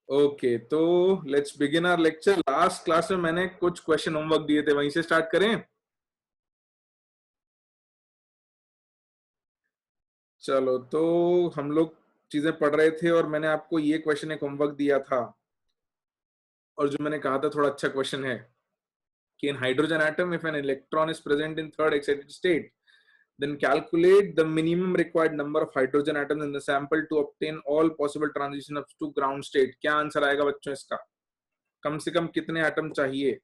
Okay, तो let's begin our lecture. Last class में मैंने कुछ क्वेश्चन होमवर्क दिए थे, वहीं से स्टार्ट करें। चलो, तो हम लोग चीजें पढ़ रहे थे और मैंने आपको ये क्वेश्चन एक होमवर्क दिया था, और जो मैंने कहा था थोड़ा अच्छा क्वेश्चन है कि in hydrogen atom if an electron is present in third excited state then calculate the minimum required number of hydrogen atoms in the sample to obtain all possible transition up to ground state। क्या answer आएगा बच्चों इसका? कम से कम कितने atom चाहिए?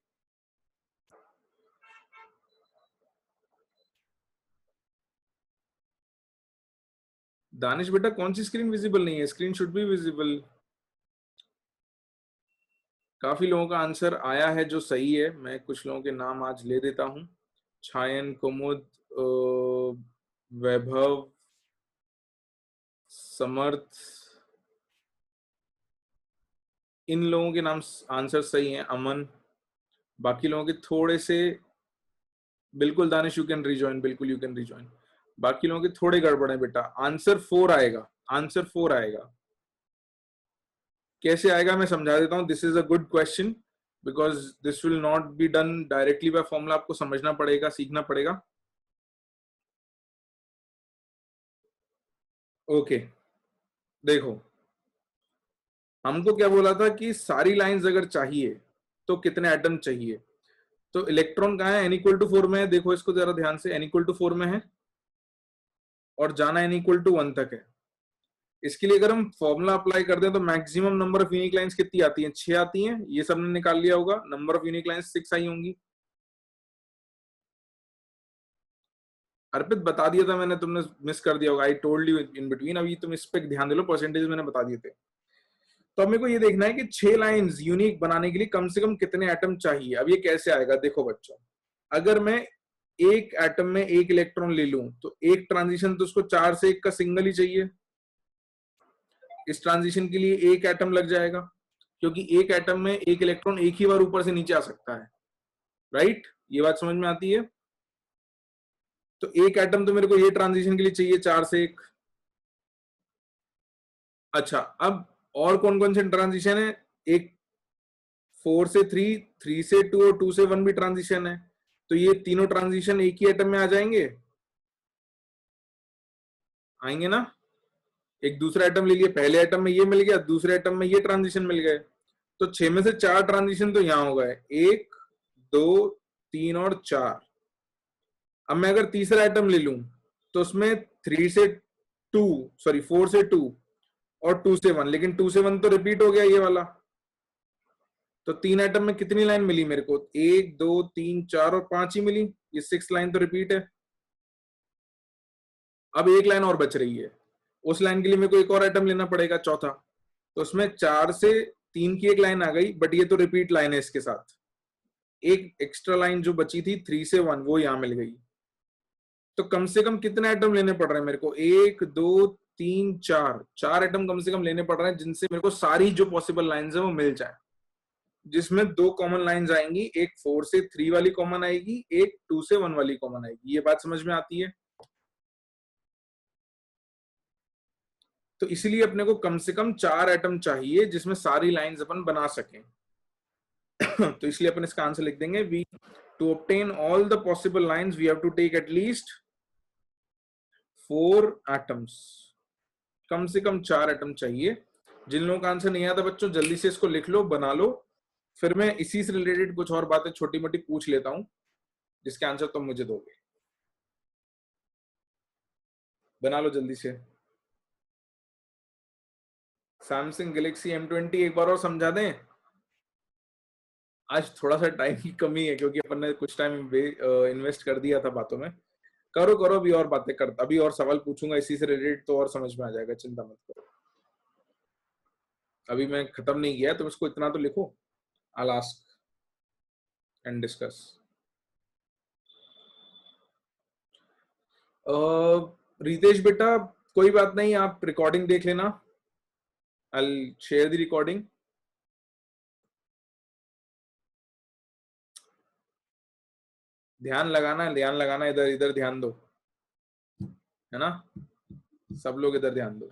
दानिश बेटा, कौन सी screen visible नहीं है? Screen should be visible. काफी लोगों का आंसर आया है जो सही है। मैं कुछ लोगों के नाम आज ले देता हूं। छायन, कुमुद, वैभव, समर्थ, इन लोगों के नाम आंसर सही हैं। अमन, बाकी लोगों के थोड़े से, बिल्कुल दानिश यू कैन रिजॉइन, बिल्कुल यू कैन रिजॉइन। बाकी लोगों के थोड़े गड़बड़ है बेटा। आंसर 4 आएगा, आंसर 4 आएगा। कैसे आएगा मैं समझा देता हूं। This is a good question because this will not be done directly by formula. आपको समझना पड़ेगा, सीखना पड़ेगा। ओके, देखो, हमको क्या बोला था कि सारी लाइंस अगर चाहिए तो कितने एटम चाहिए। तो इलेक्ट्रॉन कहाँ है? n इक्वल टू 4 में है। देखो इसको जरा ध्यान से, n इक्वल टू 4 में है और जाना n इक्वल टू 1 तक है। इसके लिए अगर हम फॉर्मूला अप्लाई करते हैं तो maximum number of unique lines कितनी आती हैं? 6 आती हैं। ये सबने निकाल लिया होगा। नंबर ऑफ यूनिक लाइंस 6 आई होंगी। अर्पित बता दिया था मैंने, तुमने मिस कर दिया होगा। I told you in between. अभी तुम इस पे ध्यान दे लो, परसेंटेज मैंने बता दिए थे। तो अब मेरे को ये देखना है कि 6 लाइंस यूनिक बनाने के लिए कम से कम कितने एटम चाहिए। अब ये कैसे आएगा? देखो बच्चों, अगर मैं एक एटम में एक इलेक्ट्रॉन ले लूं तो एक ट्रांजिशन तो उसको 4 से 1 का सिंगल ही चाहिए। इस ट्रांजिशन के लिए एक एटम लग जाएगा, क्योंकि एक एटम में एक इलेक्ट्रॉन एक ही बार ऊपर से नीचे आ सकता है। राइट? ये बात समझ में आती है? तो एक एटम तो मेरे को ये ट्रांजिशन के लिए चाहिए 4 से 1। अच्छा, अब और कौन कौन से ट्रांजिशन है? एक 4 से 3, 3 से 2 और 2 से 1 भी ट्रांजिशन है। तो ये तीनों ट्रांजिशन एक ही एटम में आ जाएंगे, आएंगे ना? एक दूसरा एटम ले लिया, पहले एटम में ये मिल गया, दूसरे एटम में ये ट्रांजिशन मिल गए। तो 6 में से 4 ट्रांजिशन तो यहां हो गए, 1, 2, 3 और 4। अब मैं अगर तीसरा एटम ले लूं तो उसमें 3 से 2, सॉरी 4 से 2 और 2 से 1, लेकिन 2 से 1 तो रिपीट हो गया ये वाला। तो 3 एटम में कितनी लाइन मिली मेरे को? 1, 2, 3, 4 और 5 ही मिली। ये 6 लाइन तो रिपीट है। अब एक लाइन और बच रही है। उस लाइन के लिए मेरे को एक और एटम लेना पड़ेगा, चौथा। तो उसमें 4 से 3 की एक लाइन आ गई, बट ये तो रिपीट लाइन है। इसके साथ एक एक्स्ट्रा लाइन जो बची थी 3 से 1, वो यहां मिल गई। तो कम से कम कितने एटम लेने पड़ रहे हैं मेरे को? 1, 2, 3, 4, 4 एटम कम से कम लेने पड़ रहे हैं, जिनसे मेरे को सारी जो पॉसिबल लाइंस है वो मिल जाए। जिसमें 2 कॉमन लाइंस आएंगी, एक 4 से 3 वाली कॉमन आएगी, एक 2 से 1 वाली कॉमन आएगी। ये बात समझ में आती है? तो इसीलिए अपने को कम से कम 4 एटम चाहिए जिसमें सारी लाइंस अपन बना सकें। तो इसलिए अपन इसका आंसर लिख देंगे, we to obtain all the possible lines we have to take at least 4 atoms. कम से कम 4 एटम चाहिए। जिन लोगों का आंसर नहीं आता बच्चों, जल्दी से इसको लिख लो, बना लो। फिर मैं इसी से रिलेटेड कुछ और बातें छोटी मोटी पूछ लेता हूं, जिसके आंसर तुम मुझे दोगे। बना लो जल्दी से। सैमसंग गैलेक्सी M20 एक बार और समझा दें। आज थोड़ा सा टाइम की कमी है, क्योंकि अपन ने कुछ टाइम इन्वेस्ट कर दिया था बातों में। करो करो, अभी और बातें कर, अभी और सवाल पूछूंगा इसी से रिलेटेड, तो और समझ में आ जाएगा, चिंता मत करो। अभी मैं खत्म नहीं किया, तुम इसको इतना तो लिखो। I'll ask and discuss. Ritesh बेटा, कोई बात नहीं, आप रिकॉर्डिंग देख लेना। I'll share the recording. ध्यान लगाना, ध्यान लगाना, इधर इधर ध्यान दो, है ना? सब लोग इधर ध्यान दो।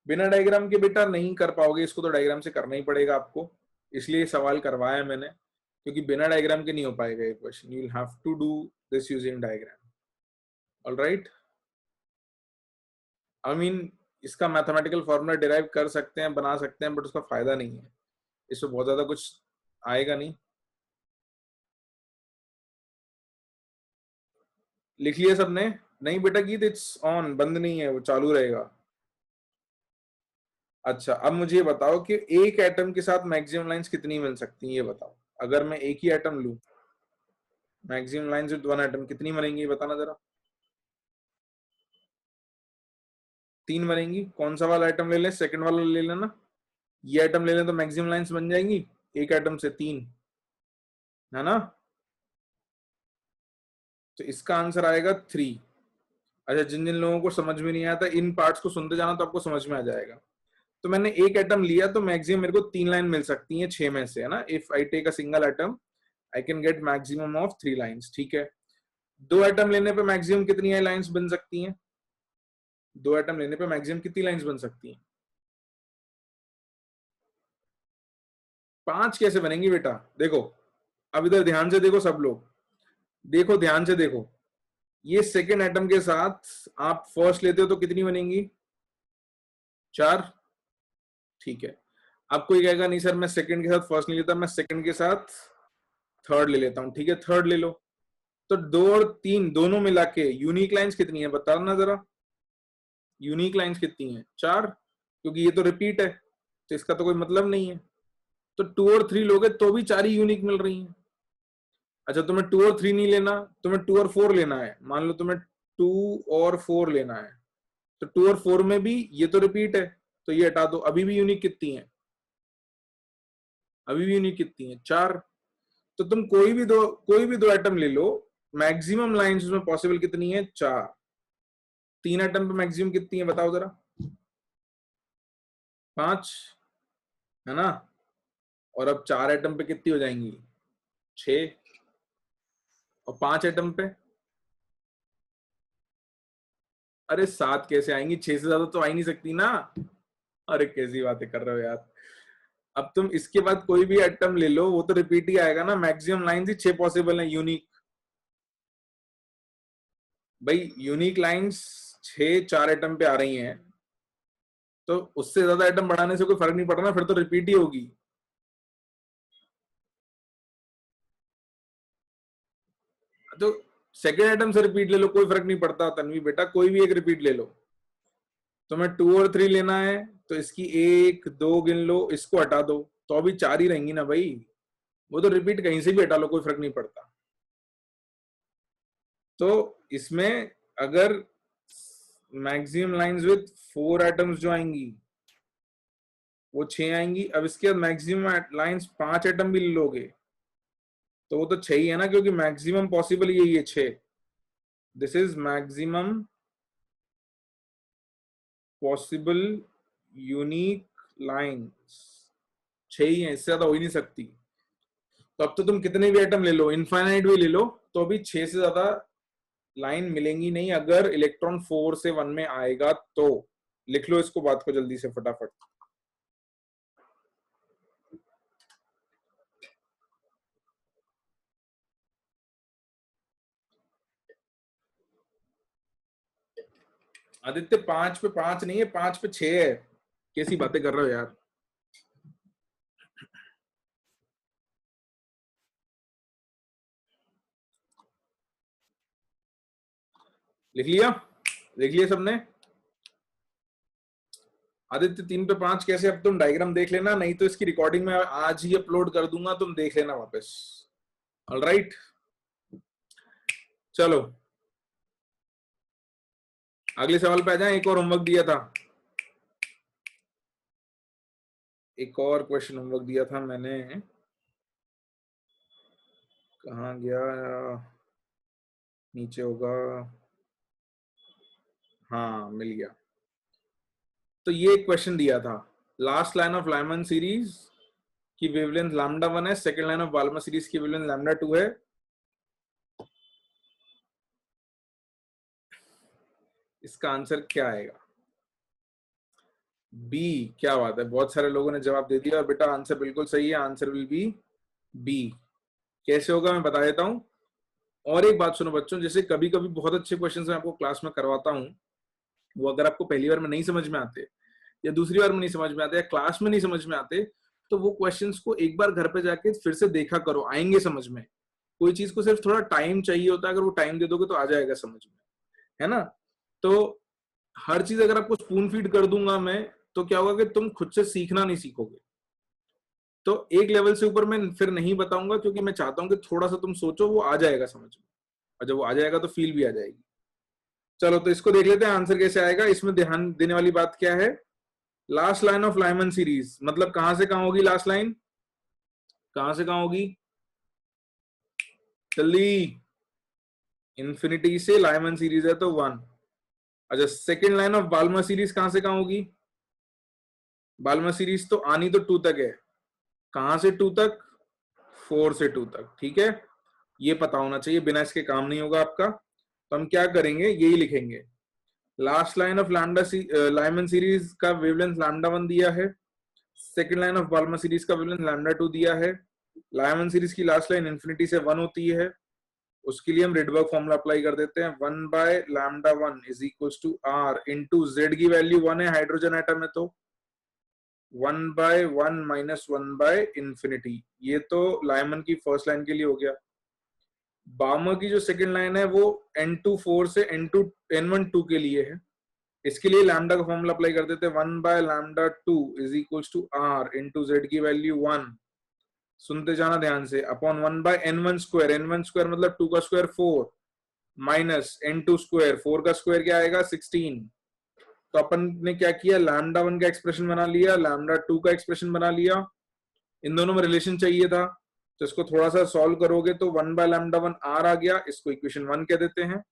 बिना डायग्राम के बेटा नहीं कर पाओगे, इसको तो डायग्राम से करना ही पड़ेगा आपको, इसलिए सवाल करवाया मैंने, क्योंकि बिना डायग्राम के नहीं हो पाएगा ये question. You will have to do this using diagram. Alright, I mean इसका मैथमेटिकल फॉर्मूला डिराइव कर सकते हैं, बना सकते हैं, बट उसका फायदा नहीं है, इसमें बहुत ज्यादा कुछ आएगा नहीं। लिख लिया सबने? नहीं बेटा गीत, इट्स ऑन, बंद नहीं है, वो चालू रहेगा। अच्छा, अब मुझे ये बताओ कि एक एटम के साथ मैक्सिमम लाइंस कितनी मिल सकती हैं, ये बताओ। अगर मैं एक ही एटम लूं, maximum lines with one atom कितनी बनेंगी, ये बताना जरा। 3 बनेंगी। कौन सा वाला एटम ले लें? सेकंड वाला ले लेना। ये एटम ले लें तो मैक्सिमम लाइंस बन जाएंगी, एक एटम से 3, है ना? तो इसका आंसर आएगा 3। अच्छा, जिन जिन लोगों को समझ में नहीं आता, इन पार्ट्स को सुनते जाना तो आपको समझ में आ जाएगा। तो मैंने एक एटम लिया तो मैक्सिमम मेरे को 3 लाइन मिल सकती हैं 6 में से, है ना? If I take a single atom I can get maximum of 3 lines, ठीक है। 2 एटम लेने पे मैक्सिमम कितनी लाइंस बन सकती हैं? 2 एटम लेने पे मैक्सिमम कितनी लाइंस बन सकती हैं? 5 कैसे बनेंगी बेटा? देखो, अब इधर ध्यान से देखो सब लोग, देखो ध्यान से देखो, ये सेकेंड एटम के साथ आप फर्स्ट लेते हो तो कितनी बनेंगी? 4, ठीक है। अब कोई कहेगा नहीं सर मैं सेकंड के साथ फर्स्ट नहीं लेता, मैं सेकंड के साथ थर्ड ले लेता हूं, ठीक है, थर्ड ले लो। तो 2 और 3 दोनों मिला के यूनिक लाइंस कितनी है बताना जरा। यूनिक लाइंस कितनी है? 4, क्योंकि ये तो रिपीट है, तो इसका तो कोई मतलब नहीं है। तो 2 और 3 लोगे तो भी 4 ही यूनिक मिल रही हैं। अच्छा, तुम्हें 2 और 3 नहीं लेना, तुम्हें 2 और 4 लेना है। मान लो तुम्हें 2 और 4 लेना है, तो 2 और 4 में भी ये तो रिपीट है, तो ये हटा दो, अभी भी यूनिक कितनी है? अभी भी यूनिक कितनी है? 4। तो तुम कोई भी दो एटम ले लो, मैक्सिमम लाइंस उसमें पॉसिबल कितनी है? 4। 3 एटम पे मैक्सिमम कितनी है बताओ जरा? 5, है ना? और अब 4 एटम पे कितनी हो जाएंगी? 6। और 5 एटम पे? अरे 7 कैसे आएंगी? 6 से ज्यादा तो आ ही नहीं सकती ना। अरे कैसी बातें कर रहे हो यार। अब तुम इसके बाद कोई भी एटम ले लो, वो तो रिपीट ही आएगा ना। मैक्सिमम लाइंस ही 6 पॉसिबल है यूनिक। भाई यूनिक लाइंस 6 4 एटम पे आ रही हैं, तो उससे ज्यादा एटम बढ़ाने से कोई फर्क नहीं पड़ रहा, फिर तो रिपीट ही होगी। तो सेकेंड एटम से रिपीट ले लो, कोई फर्क नहीं पड़ता तन्वी बेटा, कोई भी एक रिपीट ले लो। तुम्हें 2 और 3 लेना है तो इसकी 1 2 गिन लो, इसको हटा दो, तो अभी 4 ही रहेंगी ना भाई। वो तो रिपीट कहीं से भी हटा लो, कोई फर्क नहीं पड़ता। तो इसमें अगर मैक्सिमम लाइंस विद 4 एटम्स जो आएंगी वो 6 आएंगी। अब इसके बाद मैक्सिमम लाइंस 5 एटम भी लोगे तो वो तो 6 ही है ना, क्योंकि मैक्सिमम पॉसिबल यही है 6। This is maximum possible unique lines, 6 ही है, इससे ज्यादा हो ही नहीं सकती। तो अब तो तुम कितने भी आइटम ले लो, इनफाइनाइट भी ले लो, तो भी 6 से ज्यादा लाइन मिलेंगी नहीं, अगर इलेक्ट्रॉन 4 से 1 में आएगा तो। लिख लो इसको, बात को जल्दी से फटाफट। आदित्य 5 पे 5 नहीं है, 5 पे 6 है। कैसी बातें कर रहे हो यार। लिख लिया? लिख लिया सबने? आदित्य 3 पे 5 कैसे? अब तुम डायग्राम देख लेना, नहीं तो इसकी रिकॉर्डिंग में आज ही अपलोड कर दूंगा, तुम देख लेना वापस। ऑलराइट, चलो अगले सवाल पे आ जाए। एक और होमवर्क दिया था, एक और क्वेश्चन होमवर्क दिया था मैंने, कहाँ गया? नीचे होगा, हाँ मिल गया। तो ये एक क्वेश्चन दिया था, last line of Lyman series की वेवलेंथ लैम्डा 1 है, second line of Balmer series की वेवलेंथ लैम्डा 2 है। इसका आंसर क्या आएगा? बी। क्या बात है, बहुत सारे लोगों ने जवाब दे दिया और बेटा आंसर बिल्कुल सही है, आंसर विल बी बी। कैसे होगा मैं बता देता हूँ। और एक बात सुनो बच्चों, जैसे कभी कभी बहुत अच्छे क्वेश्चंस मैं आपको क्लास में करवाता हूँ, वो अगर आपको पहली बार में नहीं समझ में आते या दूसरी बार में नहीं समझ में आते या क्लास में नहीं समझ में आते, तो वो क्वेश्चंस को एक बार घर पे जाके फिर से देखा करो, आएंगे समझ में। कोई चीज को सिर्फ थोड़ा टाइम चाहिए होता है, अगर वो टाइम दे दोगे तो आ जाएगा समझ में, है ना। तो हर चीज अगर आपको स्पून फीड कर दूंगा मैं, तो क्या होगा कि तुम खुद से सीखना नहीं सीखोगे। तो एक लेवल से ऊपर मैं फिर नहीं बताऊंगा, क्योंकि मैं चाहता हूं कि थोड़ा सा तुम सोचो, वो आ जाएगा समझ में, और जब वो आ जाएगा तो फील भी आ जाएगी। चलो तो इसको देख लेते हैं आंसर कैसे आएगा। इसमें ध्यान देने वाली बात क्या है, last line of Lyman series, मतलब कहां से कहां होगी लास्ट लाइन, कहां से कहां होगी जल्दी। इन्फिनिटी से लाइमन सीरीज है तो 1। अच्छा, second line of Balmer series कहां से कहां होगी, बाल्मर सीरीज तो आनी तो 2 तक है, कहां से 2 तक, 4 से 2 तक, ठीक है। ये पता होना चाहिए, बिना इसके काम नहीं होगा आपका। तो हम क्या करेंगे, यही लिखेंगे, last line of lambda Lyman series का वेवलेंथ लैम्डा 1 दिया है, second line of Balmer series का वेवलेंथ लैम्डा 2 दिया है, लाइमन सीरीज की लास्ट लाइन इन्फिनिटी से 1 होती है, उसके लिए हम रिडबर्ग फॉर्मूला अप्लाई कर देते हैं, 1 by lambda 1 is equal to R into Z की वैल्यू 1 है, हाइड्रोजन एटम है, तो 1 बाय 1 माइनस 1 बाय इंफिनिटी। ये तो लाइमन की फर्स्ट लाइन के लिए हो गया। बार्मर की जो सेकंड लाइन है वो N24 से N12 के लिए है, इसके लिए लैम्डा का फॉर्मूला अप्लाई कर देते हैं, 1 by lambda 2 is equal to R into Z की वैल्यू 1, सुनते जाना ध्यान से, upon 1 bye N1 square, N1 square मतलब 2 का स्क्वायर 4, माइनस N2 स्क्वायर, 4 का स्क्वायर क्या आएगा 16। तो अपन ने क्या किया, लैम्डा 1 का एक्सप्रेशन बना लिया, लैम्डा 2 का एक्सप्रेशन बना लिया, इन दोनों में रिलेशन चाहिए था, तो इसको थोड़ा सा सॉल्व करोगे तो 1 बाय लैम्डा 1 आर आ गया, इसको इक्वेशन 1 कह देते हैं।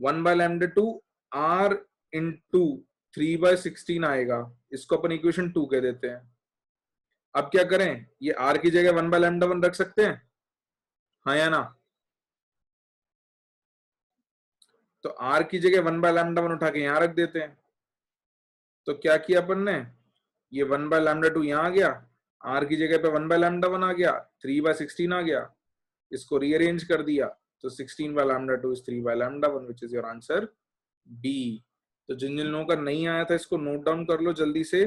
1 बाय लैम्डा 2 आर इंटू 3/16 आएगा, इसको अपन इक्वेशन 2 कह देते हैं। अब क्या करें, ये आर की जगह 1 बाय लैम्डा 1 रख सकते हैं, हाँ या ना। तो आर की जगह 1 बाय लैम्डा 1 उठा के यहां रख देते हैं। तो क्या किया अपन ने, ये 1 बाय लैम्डा 2 यहां आ गया, आर की जगह पे 1 बाय लैम्डा 1 आ गया, 3/16 आ गया, इसको रीअरेंज कर दिया, तो 16 by lambda 2 is 3 by lambda 1 which is your answer B. तो जिन जिन लोगों का नहीं आया था इसको नोट डाउन कर लो जल्दी से।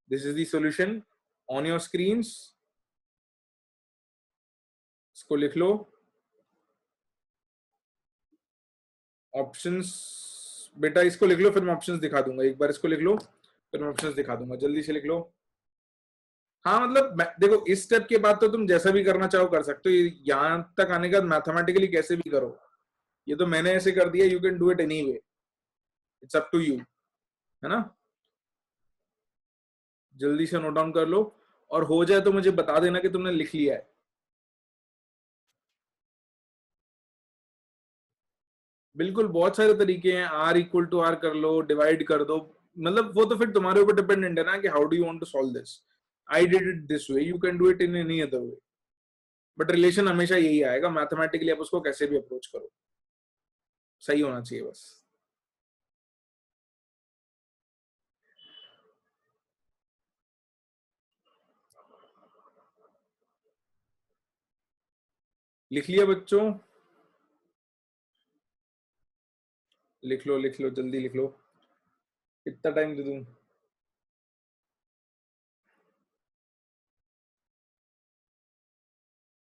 This is the solution on your screens, इसको लिख लो। ऑप्शंस बेटा इसको लिख लो, फिर मैं ऑप्शंस दिखा दूंगा, एक बार इसको लिख लो फिर मैं ऑप्शंस दिखा दूंगा, जल्दी से लिख लो। हाँ मतलब देखो, इस स्टेप के बाद तो तुम जैसा भी करना चाहो कर सकते हो, यहाँ तक आने के बाद मैथमेटिकली कैसे भी करो, ये तो मैंने ऐसे कर दिया, you can do it any way, it's up to you, है ना। जल्दी से नोट डाउन कर लो, और हो जाए तो मुझे बता देना कि तुमने लिख लिया है। बिल्कुल, बहुत सारे तरीके हैं, आर इक्वल टू आर कर लो, डिवाइड कर दो, मतलब वो तो फिर तुम्हारे ऊपर डिपेंडेंट है ना कि how do you want to solve this. I did it this way, you can do it in any other way, but relation हमेशा यही आएगा, मैथमेटिकली आप उसको कैसे भी अप्रोच करो, सही होना चाहिए बस। लिख लिया बच्चों, लिख लो जल्दी लिख लो, कितना टाइम दे दूं।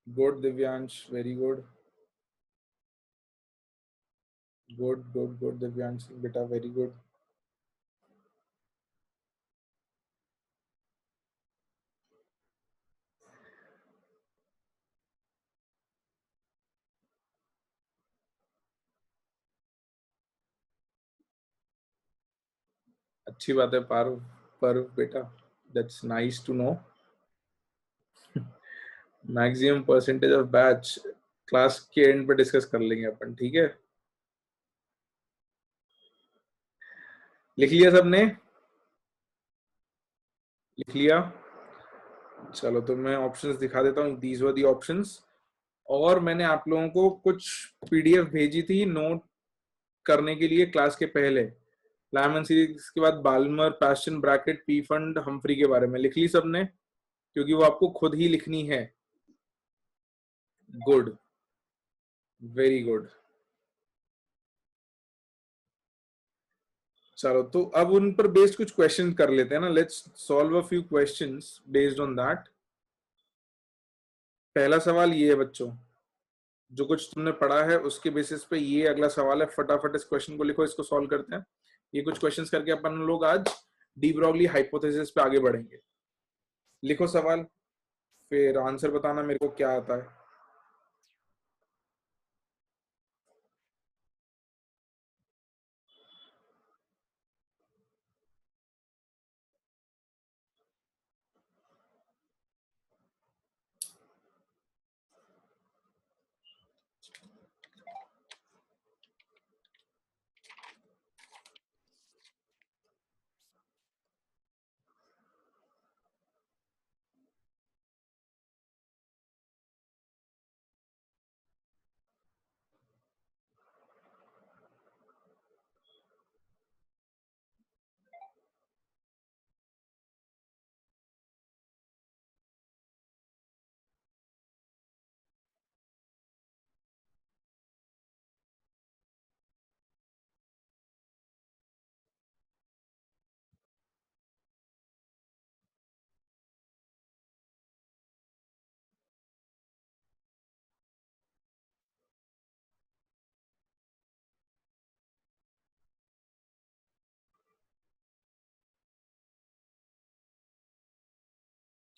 Good Divyansh, very good, good good good Divyansh बेटा, वेरी गुड। अच्छी बात है पारुव, पारुव बेटा, that's nice to know. Maximum percentage of batch class के एंड पे डिस्कस कर लेंगे अपन, ठीक है। लिख लिया सबने, लिख लिया। चलो तो मैं ऑप्शंस दिखा देता हूँ, दीज वर दी ऑप्शंस। और मैंने आप लोगों को कुछ पीडीएफ भेजी थी नोट करने के लिए क्लास के पहले, लायमन सीरीज के बाद Balmer, Paschen, Brackett, P fund, Humphreys के बारे में लिख ली सबने, क्योंकि वो आपको खुद ही लिखनी है। Good, very good. चलो तो अब उन पर बेस्ड कुछ क्वेश्चन कर लेते हैं ना। Let's solve a few questions based on that. पहला सवाल ये है बच्चों, जो कुछ तुमने पढ़ा है उसके बेसिस पे ये अगला सवाल है। फटाफट इस क्वेश्चन को लिखो, इसको सॉल्व करते हैं। ये कुछ क्वेश्चंस करके अपन लोग आज डी ब्रॉगली हाइपोथेसिस पे आगे बढ़ेंगे। लिखो सवाल, फिर आंसर बताना मेरे को क्या आता है।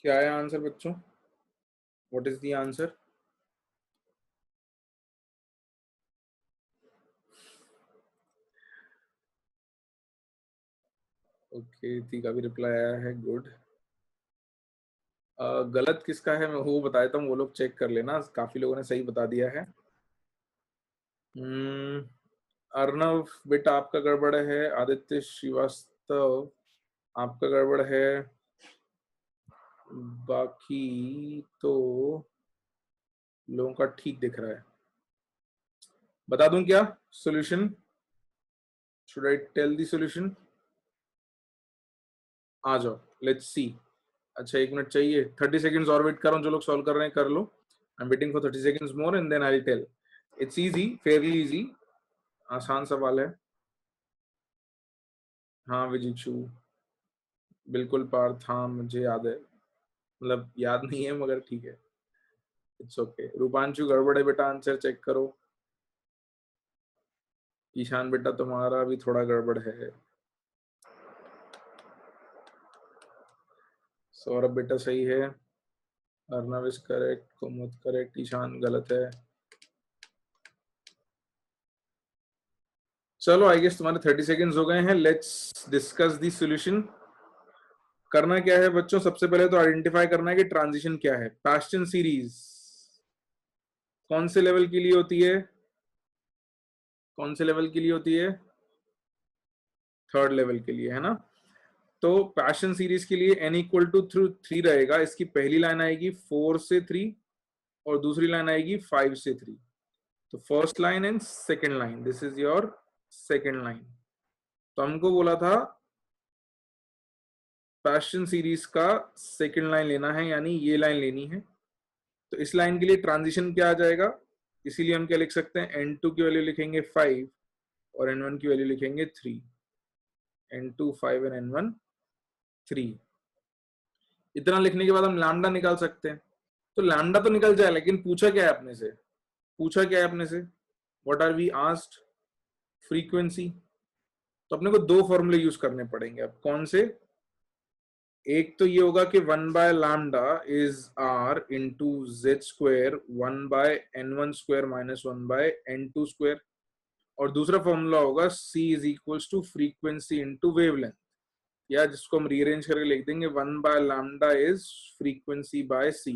क्या है आंसर बच्चों? What is the answer? Okay, ती का भी रिप्लाई आया है, गुड। गलत किसका है मैं वो बता देता हूँ, वो लोग चेक कर लेना, काफी लोगों ने सही बता दिया है। अर्नव बेटा आपका गड़बड़ है, आदित्य श्रीवास्तव आपका गड़बड़ है, बाकी तो लोगों का ठीक दिख रहा है। बता दूं क्या solution? Should I tell the solution? आ जाओ, लेट्स सी। अच्छा 1 मिनट चाहिए, 30 सेकेंड्स और वेट कर रहा हूँ, जो लोग सॉल्व कर रहे हैं कर लो। I am waiting for 30 seconds more and then I will tell. It's easy, fairly easy, आसान सवाल है। हाँ विजिक्षु, बिल्कुल पार्थ, हाँ मुझे याद है, मतलब याद नहीं है मगर ठीक है, इट्स ओके। रूपांशु गड़बड़ है बेटा, आंसर चेक करो। ईशान बेटा तुम्हारा भी थोड़ा गड़बड़ है। सौरभ बेटा सही है, Arnav is correct, Kumud correct, Ishan गलत है। चलो आई गेस तुम्हारे 30 सेकेंड्स हो गए हैं, लेट्स डिस्कस दी सॉल्यूशन। करना क्या है बच्चों, सबसे पहले तो आइडेंटिफाई करना है कि ट्रांजिशन क्या है। पास्टन सीरीज कौन से लेवल के लिए होती है? कौन से लेवल के लिए होती है? थर्ड लेवल के लिए, है ना। तो पैशन सीरीज के लिए n इक्वल टू 3 रहेगा। इसकी पहली लाइन आएगी 4 से 3 और दूसरी लाइन आएगी 5 से 3। तो first line and second line, this is your second line. तो हमको बोला था पैशन सीरीज का सेकेंड लाइन लेना है, यानी ये लाइन लेनी है। तो इस लाइन के लिए ट्रांजिशन क्या आ जाएगा, इसीलिए हम क्या लिख सकते हैं, n2 की वैल्यू लिखेंगे 5 और n1 की वैल्यू लिखेंगे 3। n2 5 and n1 3। इतना लिखने के बाद हम लैम्डा निकाल सकते हैं। तो लैम्डा तो निकल जाए, लेकिन पूछा क्या है अपने से? पूछा क्या है अपने से? What are we asked? Frequency. तो अपने को दो फॉर्मूले यूज करने पड़ेंगे। अब कौन से? एक तो ये होगा कि 1/λ is r into Z square 1/n1 square minus 1/n2 square. और दूसरा फॉर्मूला होगा c is equals to frequency into wavelength, या जिसको हम रीअरेंज करके लिख देंगे 1/λ इज फ्रीक्वेंसी बाय c।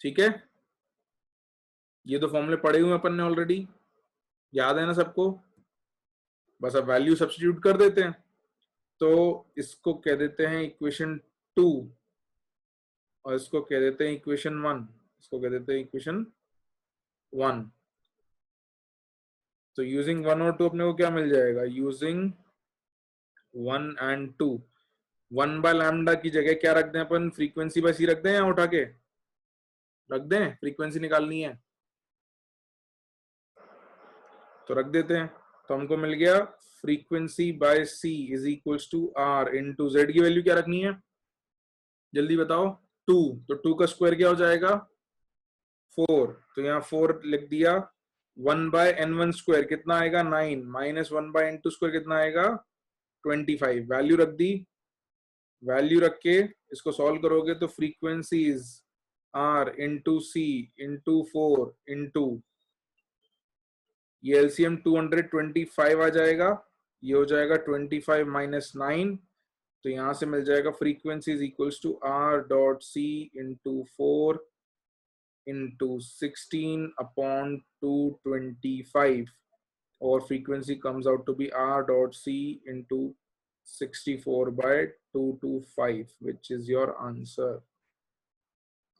ठीक है, ये तो फॉर्मूले पढ़े हुए अपन ने ऑलरेडी, याद है ना सबको। बस अब वैल्यू सब्स्टिट्यूट कर देते हैं। तो इसको कह देते हैं इक्वेशन 2 और इसको कह देते हैं इक्वेशन 1। इसको कह देते हैं इक्वेशन 1। तो यूजिंग 1 और 2 अपने को क्या मिल जाएगा, यूजिंग 1 एंड 2, 1 बाय लैम्डा की जगह क्या रख दें अपन, फ्रीक्वेंसी बाय सी रख दें या उठा के रख दें, फ्रीक्वेंसी निकालनी है तो रख देते हैं। तो हमको मिल गया frequency by C is equals to R into Z की वैल्यू क्या रखनी है जल्दी बताओ, 2, तो 2 का स्क्वायर क्या हो जाएगा 4, तो यहाँ 4 लिख दिया। 1 बाय एन वन स्क्वायर कितना आएगा 9, minus 1 by N two square कितना आएगा 25, वैल्यू रख दी। वैल्यू रख के इसको सॉल्व करोगे तो frequencies R into C into 4 into ये एलसीएम 225 आ जाएगा, ये हो जाएगा 25 माइनस 9, तो यहां से मिल जाएगा frequency is equals to R dot C into 4 into 16 upon 225 और frequency comes out to be R dot C into 64 by 225 which is your answer.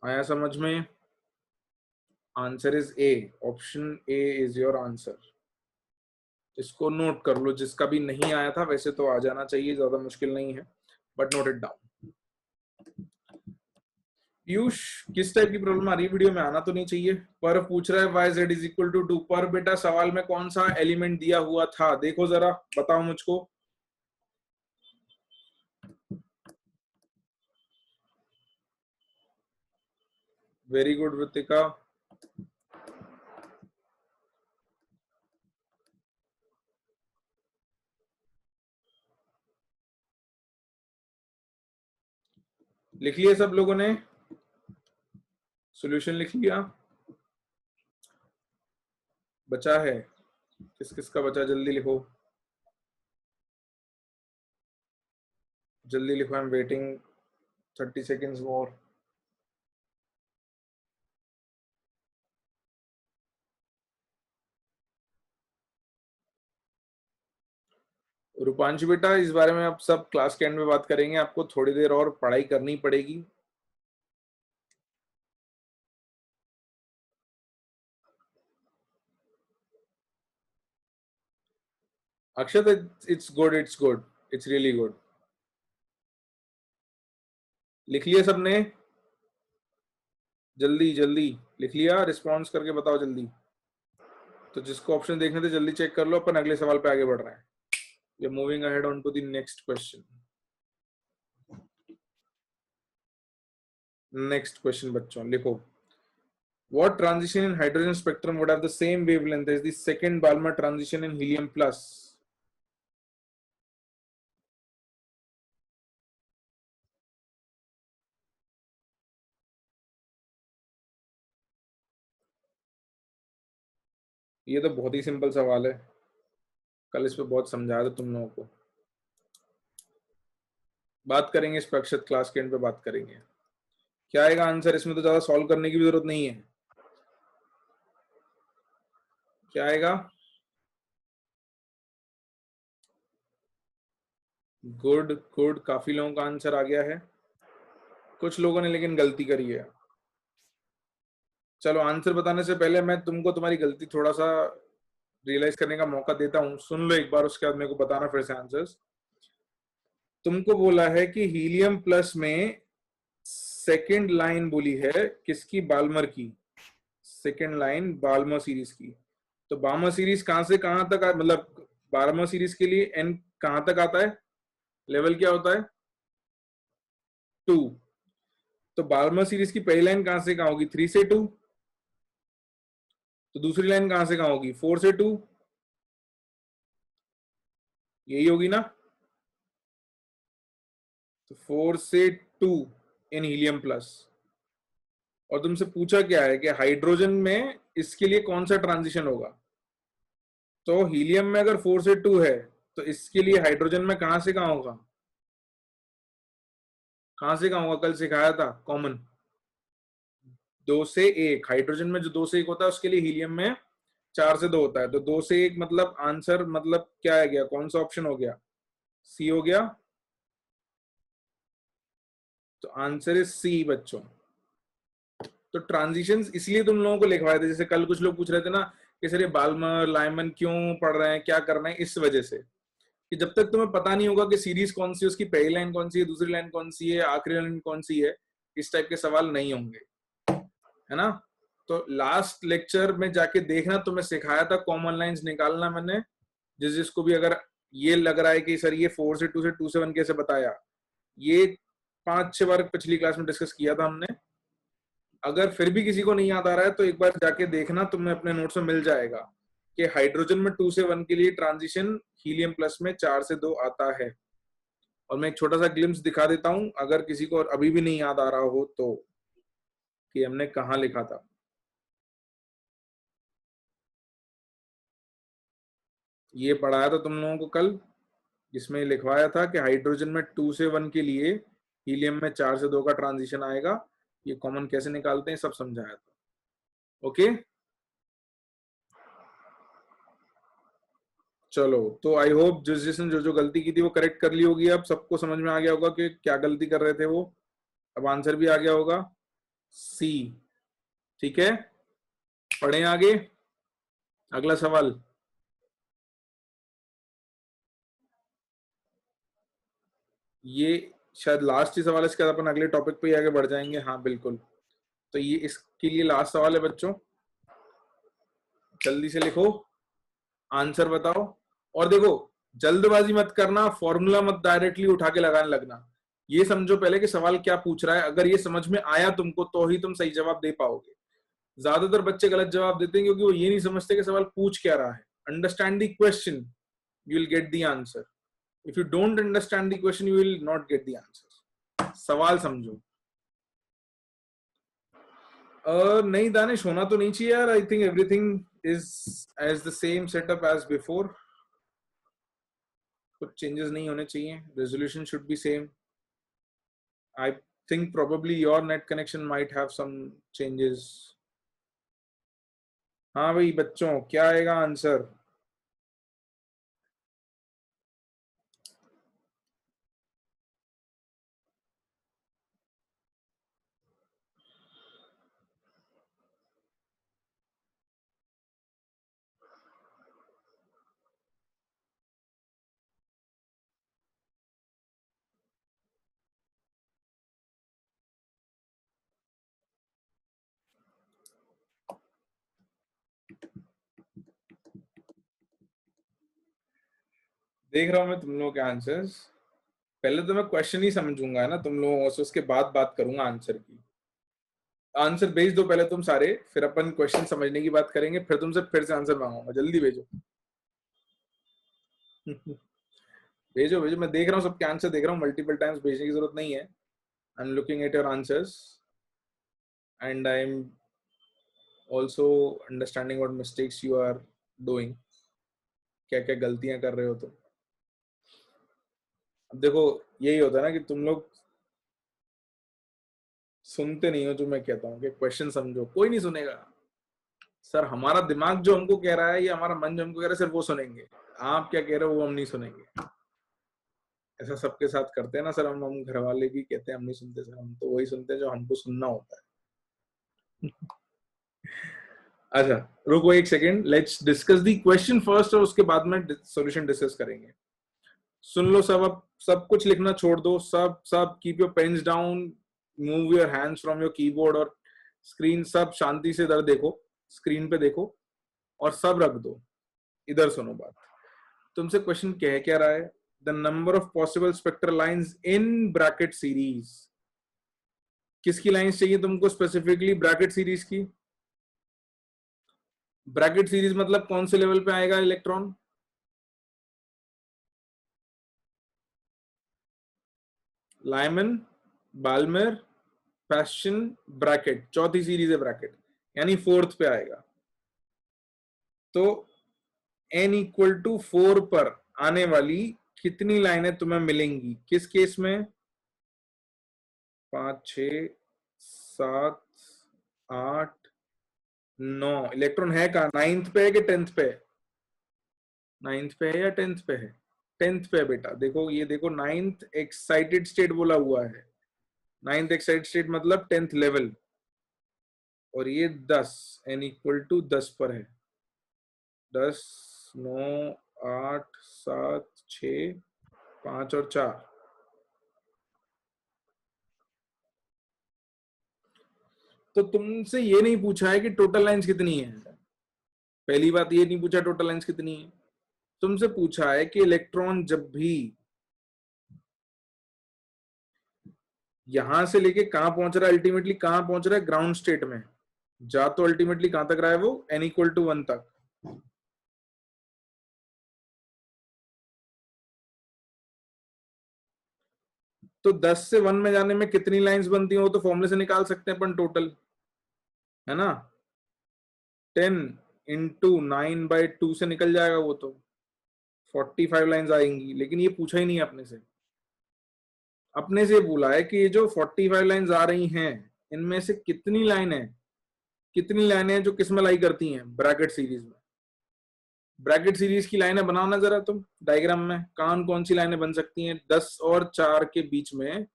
आया समझ में? Answer is A, option A is your answer. इसको note कर लो, जिसका भी नहीं आया था, वैसे तो आ जाना चाहिए, ज्यादा मुश्किल नहीं है, but note it down. Piyush, किस टाइप की प्रॉब्लम आ रही है वीडियो में, आना तो नहीं चाहिए, पर पूछ रहा है why Z is equal to 2, पर बेटा सवाल में कौन सा एलिमेंट दिया हुआ था, देखो जरा बताओ मुझको। Very good Ritika. लिख लिया सब लोगों ने, सॉल्यूशन लिख लिया? बचा है किस किस का बचा, जल्दी लिखो, जल्दी लिखो, आई एम वेटिंग 30 सेकेंड्स मोर। रूपांशु बेटा, इस बारे में आप सब क्लास के एंड में बात करेंगे, आपको थोड़ी देर और पढ़ाई करनी पड़ेगी। Akshat, it's good, it's good, it's really good. लिख लिया सबने? जल्दी जल्दी लिख लिया, रिस्पॉन्स करके बताओ जल्दी। तो जिसको ऑप्शन देखने थे जल्दी चेक कर लो, अपन अगले सवाल पे आगे बढ़ रहे हैं। We are moving ahead on to the next question. Next question बच्चों लिखो, what transition in hydrogen spectrum would have the same wavelength as the second Balmer transition in helium plus? ये तो बहुत ही सिंपल सवाल है, कल इस पे बहुत समझाया था तुम लोगों को, बात करेंगे इस पे, अक्षत क्लास के एंड पे बात करेंगे। क्या आएगा आंसर, इसमें तो ज्यादा सॉल्व करने की भी जरूरत नहीं है। क्या आएगा? गुड गुड, काफी लोगों का आंसर आ गया है, कुछ लोगों ने लेकिन गलती करी है। चलो आंसर बताने से पहले मैं तुमको तुम्हारी गलती थोड़ा सा रियलाइज करने का मौका देता हूं, सुन लो एक बार, उसके बाद मेरे को बताना फिर से आंसर्स। तुमको बोला है कि हीलियम प्लस में सेकंड लाइन बोली है किसकी, बाल्मर की, सेकंड लाइन बाल्मर सीरीज की। तो बाल्मर सीरीज कहां से कहां तक मतलब बाल्मर सीरीज के लिए एन कहां तक आता है, लेवल क्या होता है 2। तो बाल्मर सीरीज की पहली लाइन कहां से कहां होगी 3 से 2, तो दूसरी लाइन कहां से कहां होगी 4 से 2, यही होगी ना। तो 4 से 2 इन हीलियम प्लस। और तुमसे पूछा क्या है कि हाइड्रोजन में इसके लिए कौन सा ट्रांजिशन होगा, तो हीलियम में अगर 4 से 2 है तो इसके लिए हाइड्रोजन में कहां से कहां होगा, कहां से कहां होगा, कल सिखाया था कॉमन 2 से 1, हाइड्रोजन में जो 2 से 1 होता है उसके लिए हीलियम में 4 से 2 होता है, तो 2 से 1 मतलब आंसर मतलब क्या है गया, कौन सा ऑप्शन हो गया, सी हो गया। तो आंसर इज सी बच्चों। तो ट्रांजिशंस इसलिए तुम लोगों को लिखवाए थे, जैसे कल कुछ लोग पूछ रहे थे ना कि सर ये बाल्मर लाइमन क्यों पढ़ रहे हैं, क्या कर रहे हैं, इस वजह से कि जब तक तुम्हें पता नहीं होगा कि सीरीज कौन सी है, उसकी पहली लाइन कौन सी है, दूसरी लाइन कौन सी है, आखिरी लाइन कौन सी है, इस टाइप के सवाल नहीं होंगे, है ना। तो लास्ट लेक्चर में जाके देखना, तुम्हें सिखाया था कॉमन लाइंस निकालना मैंने, जिसको भी अगर ये लग रहा है कि सर ये 4 से 2 से 2 से 1 कैसे बताया, ये 5-6 बार पिछली क्लास में डिस्कस किया था हमने। अगर फिर भी किसी को नहीं याद आ रहा है तो एक बार जाके देखना, तुम्हें अपने नोट्स में मिल जाएगा कि हाइड्रोजन में 2 से 1 के लिए ट्रांजिशन हीलियम प्लस में 4 से 2 आता है। और मैं एक छोटा सा ग्लिम्स दिखा देता हूं अगर किसी को अभी भी नहीं याद आ रहा हो तो, कि हमने कहाँ लिखा था। ये पढ़ाया था तुम लोगों को कल, जिसमें लिखवाया था कि हाइड्रोजन में 2 से 1 के लिए हीलियम में 4 से 2 का ट्रांजिशन आएगा, ये कॉमन कैसे निकालते हैं सब समझाया था। ओके चलो, तो आई होप जिसने जो जो गलती की थी वो करेक्ट कर ली होगी, अब सबको समझ में आ गया होगा कि क्या गलती कर रहे थे वो, अब आंसर भी आ गया होगा सी। ठीक है, पढ़ें आगे, अगला सवाल। ये शायद लास्ट ही सवाल है, इसके बाद अपन अगले टॉपिक पे ही आगे बढ़ जाएंगे। हाँ बिल्कुल, तो ये इसके लिए लास्ट सवाल है बच्चों, जल्दी से लिखो, आंसर बताओ। और देखो, जल्दबाजी मत करना, फॉर्मूला मत डायरेक्टली उठा के लगाने लगना, ये समझो पहले कि सवाल क्या पूछ रहा है, अगर ये समझ में आया तुमको तो ही तुम सही जवाब दे पाओगे। ज्यादातर बच्चे गलत जवाब देते हैं क्योंकि वो ये नहीं समझते कि सवाल पूछ क्या रहा है। Understand the question, you will get the answer. If you don't understand the question, you will not get the answer. सवाल समझो। नहीं दानिश, होना तो नहीं चाहिए यार, I think everything is as the same setup as before, कुछ चेंजेस नहीं होने चाहिए, resolution should be same. I think probably your net connection might have some changes. हाँ भाई बच्चों, क्या आएगा आंसर? देख रहा हूं मैं तुम लोगों के आंसर्स। पहले तो मैं क्वेश्चन ही समझूंगा ना तुम लोगों से, उसके बाद बात करूंगा आंसर की। आंसर भेज दो पहले तुम सारे, फिर अपन क्वेश्चन समझने की बात करेंगे, फिर तुमसे फिर से आंसर मांगूंगा, जल्दी भेजो। भेजो भेजो, मैं देख रहा हूँ सबके आंसर देख रहा हूँ, मल्टीपल टाइम्स भेजने की जरूरत नहीं है। I am looking at your answers and I am also understanding what mistakes you are doing, क्या क्या गलतियां कर रहे हो तुम। अब देखो, यही होता है ना कि तुम लोग सुनते नहीं हो जो मैं कहता हूँ कि क्वेश्चन समझो, कोई नहीं सुनेगा। सर हमारा दिमाग जो हमको कह रहा है या हमारा मन जो हमको कह रहा है सिर्फ वो सुनेंगे, आप क्या कह रहे हो वो हम नहीं सुनेंगे। ऐसा सबके साथ करते हैं ना सर, हम घर वाले भी कहते हैं हम नहीं सुनते सर, हम तो वही सुनते हैं जो हमको सुनना होता है। अच्छा रुको एक second, let's discuss the question first और उसके बाद में सॉल्यूशन डिस्कस करेंगे। सुन लो सब, अब सब कुछ लिखना छोड़ दो, सब सब keep your pens down, move your hands from your keyboard और स्क्रीन, सब शांति से इधर देखो, स्क्रीन पे देखो और सब रख दो, इधर सुनो बात। तुमसे क्वेश्चन कह क्या रहा है? The number of possible spectral lines in Brackett series. किसकी लाइंस चाहिए तुमको स्पेसिफिकली? ब्रैकेट सीरीज की। ब्रैकेट सीरीज मतलब कौन से लेवल पे आएगा electron? Lyman, Balmer, Paschen, Brackett, चौथी सीरीज है ब्रैकेट, यानी फोर्थ पे आएगा। तो n इक्वल टू 4 पर आने वाली कितनी लाइनें तुम्हें मिलेंगी? किस केस में? 5, 6, 7, 8, 9। इलेक्ट्रॉन है कहा? 9th पे है कि 10th पे है? 9th पे है या 10th पे है? 10th पे है बेटा। देखो ये देखो, 9th एक्साइटेड स्टेट बोला हुआ है, 9th एक्साइटेड स्टेट मतलब 10th लेवल, और ये 10, n इक्वल टू 10 पर है। 10, 9, 8, 7, 6, 5 और 4। तो तुमसे ये नहीं पूछा है कि टोटल लाइंस कितनी है। पहली बात ये नहीं पूछा टोटल लाइंस कितनी है। तुमसे पूछा है कि इलेक्ट्रॉन जब भी यहां से लेके कहां पहुंच रहा है, अल्टीमेटली कहां पहुंच रहा है, ग्राउंड स्टेट में। जा तो अल्टीमेटली कहां तक रहा है वो, n = 1 तक। तो 10 से 1 में जाने में कितनी लाइंस बनती हैं वो तो फॉर्मूले से निकाल सकते हैं अपन टोटल, है ना। 10 × 9/2 से निकल जाएगा वो तो 45 लाइंस आएंगी। लेकिन ये पूछा ही नहीं है अपने से। अपने से बोला है कि ये जो 45 लाइंस आ रही हैं इनमें से कितनी लाइनें हैं जो किस में लाई करती हैं, ब्रैकेट सीरीज में। ब्रैकेट सीरीज की लाइनें बनाओ ना जरा तुम डायग्राम में, कौन कौन सी लाइनें बन सकती हैं 10 और 4 के बीच में,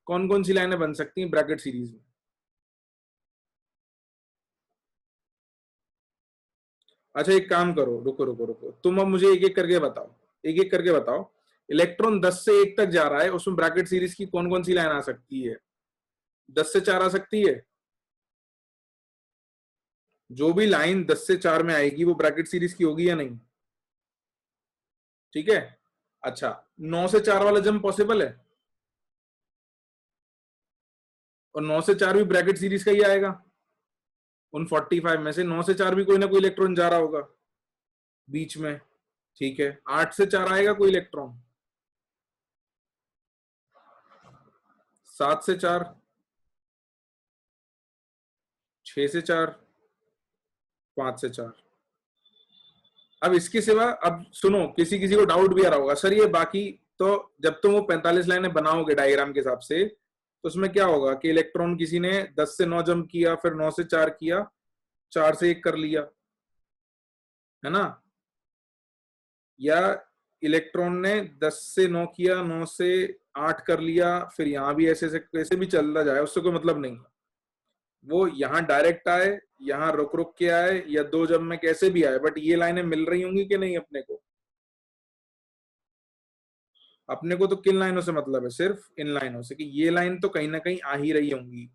कौन कौन सी लाइनें बन सकती हैं ब्रैकेट सीरीज में। अच्छा एक काम करो, रुको रुको रुको, तुम अब मुझे एक एक करके बताओ, एक एक करके बताओ। इलेक्ट्रॉन 10 से 1 तक जा रहा है, उसमें ब्रैकेट सीरीज की कौन कौन सी लाइन आ सकती है। 10 से 4 आ सकती है। जो भी लाइन 10 से 4 में आएगी वो ब्रैकेट सीरीज की होगी या नहीं। ठीक है। अच्छा 9 से 4 वाला जंप पॉसिबल है, और 9 से 4 भी ब्रैकेट सीरीज का ही आएगा। उन 45 में से 9 से 4 भी कोई ना कोई इलेक्ट्रॉन जा रहा होगा बीच में। ठीक है 8 से 4 आएगा कोई इलेक्ट्रॉन, 7 से 4, 6 से 4, 5 से 4। अब इसके सिवा अब सुनो, किसी किसी को डाउट भी आ रहा होगा सर ये बाकी, तो जब तुम वो 45 लाइनें बनाओगे डायग्राम के हिसाब से तो उसमें क्या होगा कि इलेक्ट्रॉन किसी ने 10 से 9 जंप किया, फिर 9 से 4 किया, 4 से 1 कर लिया, है ना। या इलेक्ट्रॉन ने 10 से 9 किया, 9 से 8 कर लिया, फिर यहां भी ऐसे ऐसे कैसे भी चलता जाए उससे कोई मतलब नहीं। वो यहाँ डायरेक्ट आए, यहाँ रुक रुक के आए, या दो जब में कैसे भी आए, बट ये लाइनें मिल रही होंगी कि नहीं अपने को। अपने को तो किन लाइनों से मतलब है, सिर्फ इन लाइनों से कि ये लाइन तो कहीं ना कहीं आ ही रही होंगी।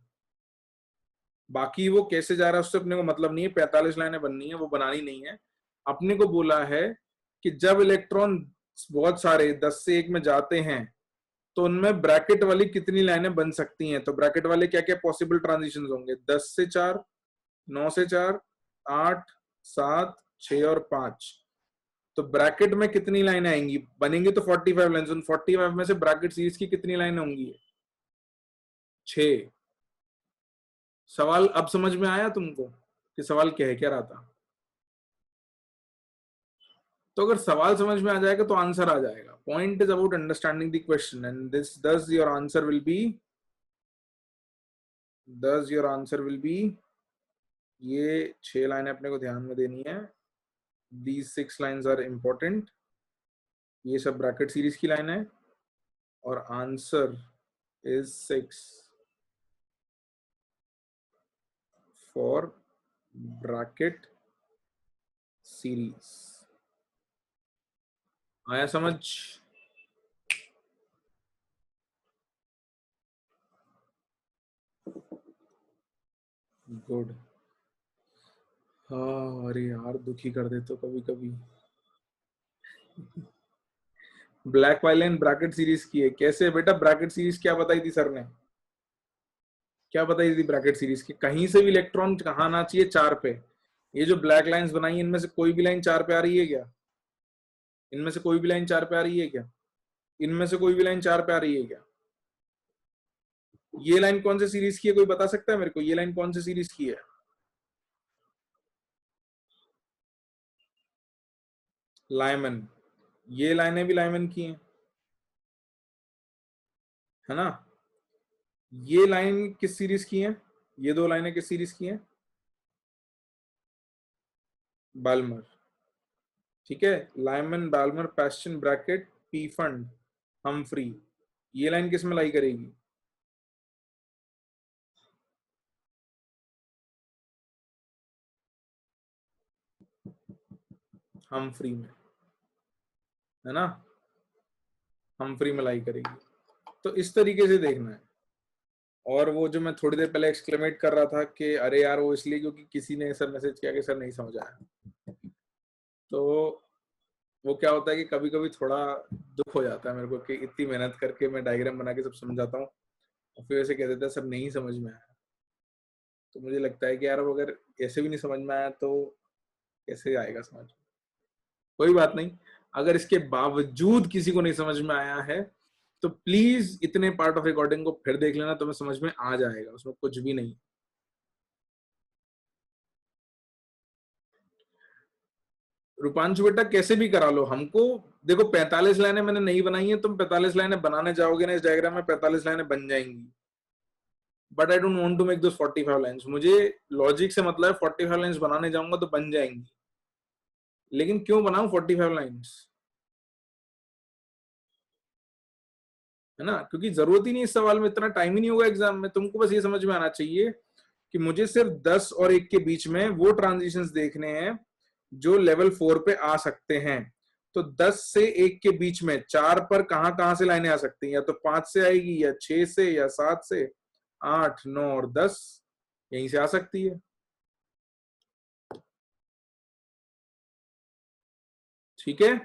बाकी वो कैसे जा रहा है उससे अपने को मतलब नहीं है, 45 लाइनें बननी है वो बनानी नहीं है। अपने को बोला है कि जब इलेक्ट्रॉन बहुत सारे 10 से 1 में जाते हैं तो उनमें ब्रैकेट वाली कितनी लाइनें बन सकती हैं। तो ब्रैकेट वाले क्या क्या पॉसिबल ट्रांजिशन होंगे, 10 से 4, 9 से 4, 8, 7, 6 और 5। तो ब्रैकेट में कितनी लाइनें आएंगी, बनेंगी तो 45 लाइन, उन 45 में से ब्रैकेट सीरीज की कितनी लाइनें होंगी, 6। सवाल अब समझ में आया तुमको कि सवाल कह क्या रहा था। तो अगर सवाल समझ में आ जाएगा तो आंसर आ जाएगा। Point is about understanding the question and this thus your answer will be, thus your answer will be, ये 6 लाइनें अपने को ध्यान में देनी है। These 6 lines are important. ये सब ब्रैकेट सीरीज की लाइन है और answer is 6 for Brackett series. आया समझ। गुड। हाँ अरे यार दुखी कर दे तो कभी कभी। ब्लैक वाइलेन ब्रैकेट सीरीज की है, कैसे बेटा ब्रैकेट सीरीज क्या बताई थी सर ने, क्या बताई थी ब्रैकेट सीरीज की, कहीं से भी इलेक्ट्रॉन कहाँ आना चाहिए 4 पे। ये जो ब्लैक लाइंस बनाई इनमें से कोई भी लाइन 4 पे आ रही है क्या, इनमें से कोई भी लाइन 4 पे आ रही है क्या, इनमें से कोई भी लाइन 4 पे आ रही है क्या। ये लाइन कौन से सीरीज की है कोई बता सकता है मेरे को, ये लाइन कौन से सीरीज की है। लाइमन, ये लाइनें भी लाइमन की हैं, है ना। ये लाइन किस सीरीज की है, ये दो लाइनें किस सीरीज की हैं, बाल्मर। ठीक है, Lyman Balmer Paschen bracket P Pfund Humphrey, ये लाइन किस में लाई करेगी। हम फ्री में, है ना, हम फ्री में लाई करेगी। तो इस तरीके से देखना है। और वो जो मैं थोड़ी देर पहले एक्सक्लेमेट कर रहा था कि अरे यार वो इसलिए क्योंकि किसी ने सर मैसेज किया कि सर नहीं समझ आया, तो वो क्या होता है कि कभी कभी थोड़ा दुख हो जाता है मेरे को कि इतनी मेहनत करके मैं डायग्राम बना के सब समझाता हूँ और फिर ऐसे कह देता है सर नहीं समझ में आया। तो मुझे लगता है कि यार अब अगर ऐसे भी नहीं समझ में आया तो कैसे आएगा समझ। कोई बात नहीं, अगर इसके बावजूद किसी को नहीं समझ में आया है तो प्लीज इतने पार्ट ऑफ रिकॉर्डिंग को फिर देख लेना, तुम्हें समझ में आ जाएगा, उसमें कुछ भी नहीं। रूपांशु बेटा कैसे भी करा लो हमको, देखो 45 लाइनें मैंने नहीं बनाई है, तुम 45 लाइनें बनाने जाओगे ना इस डायग्राम में 45 लाइनें बन जाएंगी, but I don't want to make those 45 lines. मुझे लॉजिक से मतलब है 45 लाइन्स बनाने जाऊंगा तो बन जाएंगी, लेकिन क्यों बनाऊं 45 लाइन्स, है ना, क्योंकि जरूरत ही नहीं, इस सवाल में इतना टाइम ही नहीं होगा एग्जाम में। तुमको बस ये समझ में आना चाहिए कि मुझे सिर्फ 10 और 1 के बीच में वो ट्रांजिशंस देखने हैं जो लेवल 4 पे आ सकते हैं। तो 10 से 1 के बीच में 4 पर कहां कहां से लाइनें आ सकती हैं, या तो 5 से आएगी या 6 से या 7 से, 8 9 और 10 यहीं से आ सकती है। ठीक है,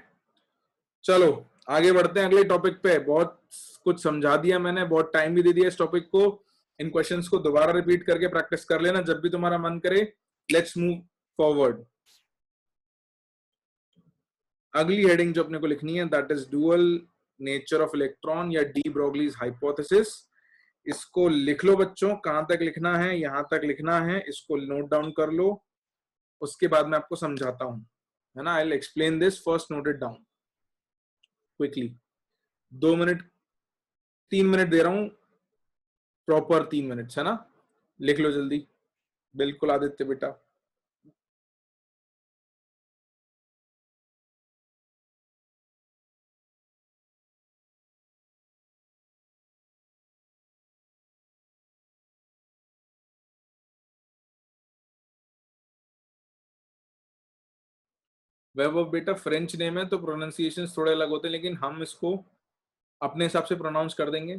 चलो आगे बढ़ते हैं अगले टॉपिक पे। बहुत कुछ समझा दिया मैंने, बहुत टाइम भी दे दिया इस टॉपिक को। इन क्वेश्चंस को दोबारा रिपीट करके प्रैक्टिस कर लेना जब भी तुम्हारा मन करे। Let's move forward. अगली हेडिंग जो अपने को लिखनी है that is dual nature of electron या डी ब्रोगलीज हाइपोथेसिस। इसको लिख लो बच्चों, कहां तक लिखना है, यहां तक लिखना है, इसको नोट डाउन कर लो, उसके बाद मैं आपको समझाता हूं, है ना। I will explain this, first note it down quickly. 2 minute, 3 minute दे रहा हूं, प्रॉपर 3 मिनट, है ना। लिख लो जल्दी, बिल्कुल आदित्य बेटा। वैभव बेटा फ्रेंच नेम है तो प्रोनाउंसिएशन थोड़े अलग होते हैं, लेकिन हम इसको अपने हिसाब से प्रोनाउंस कर देंगे।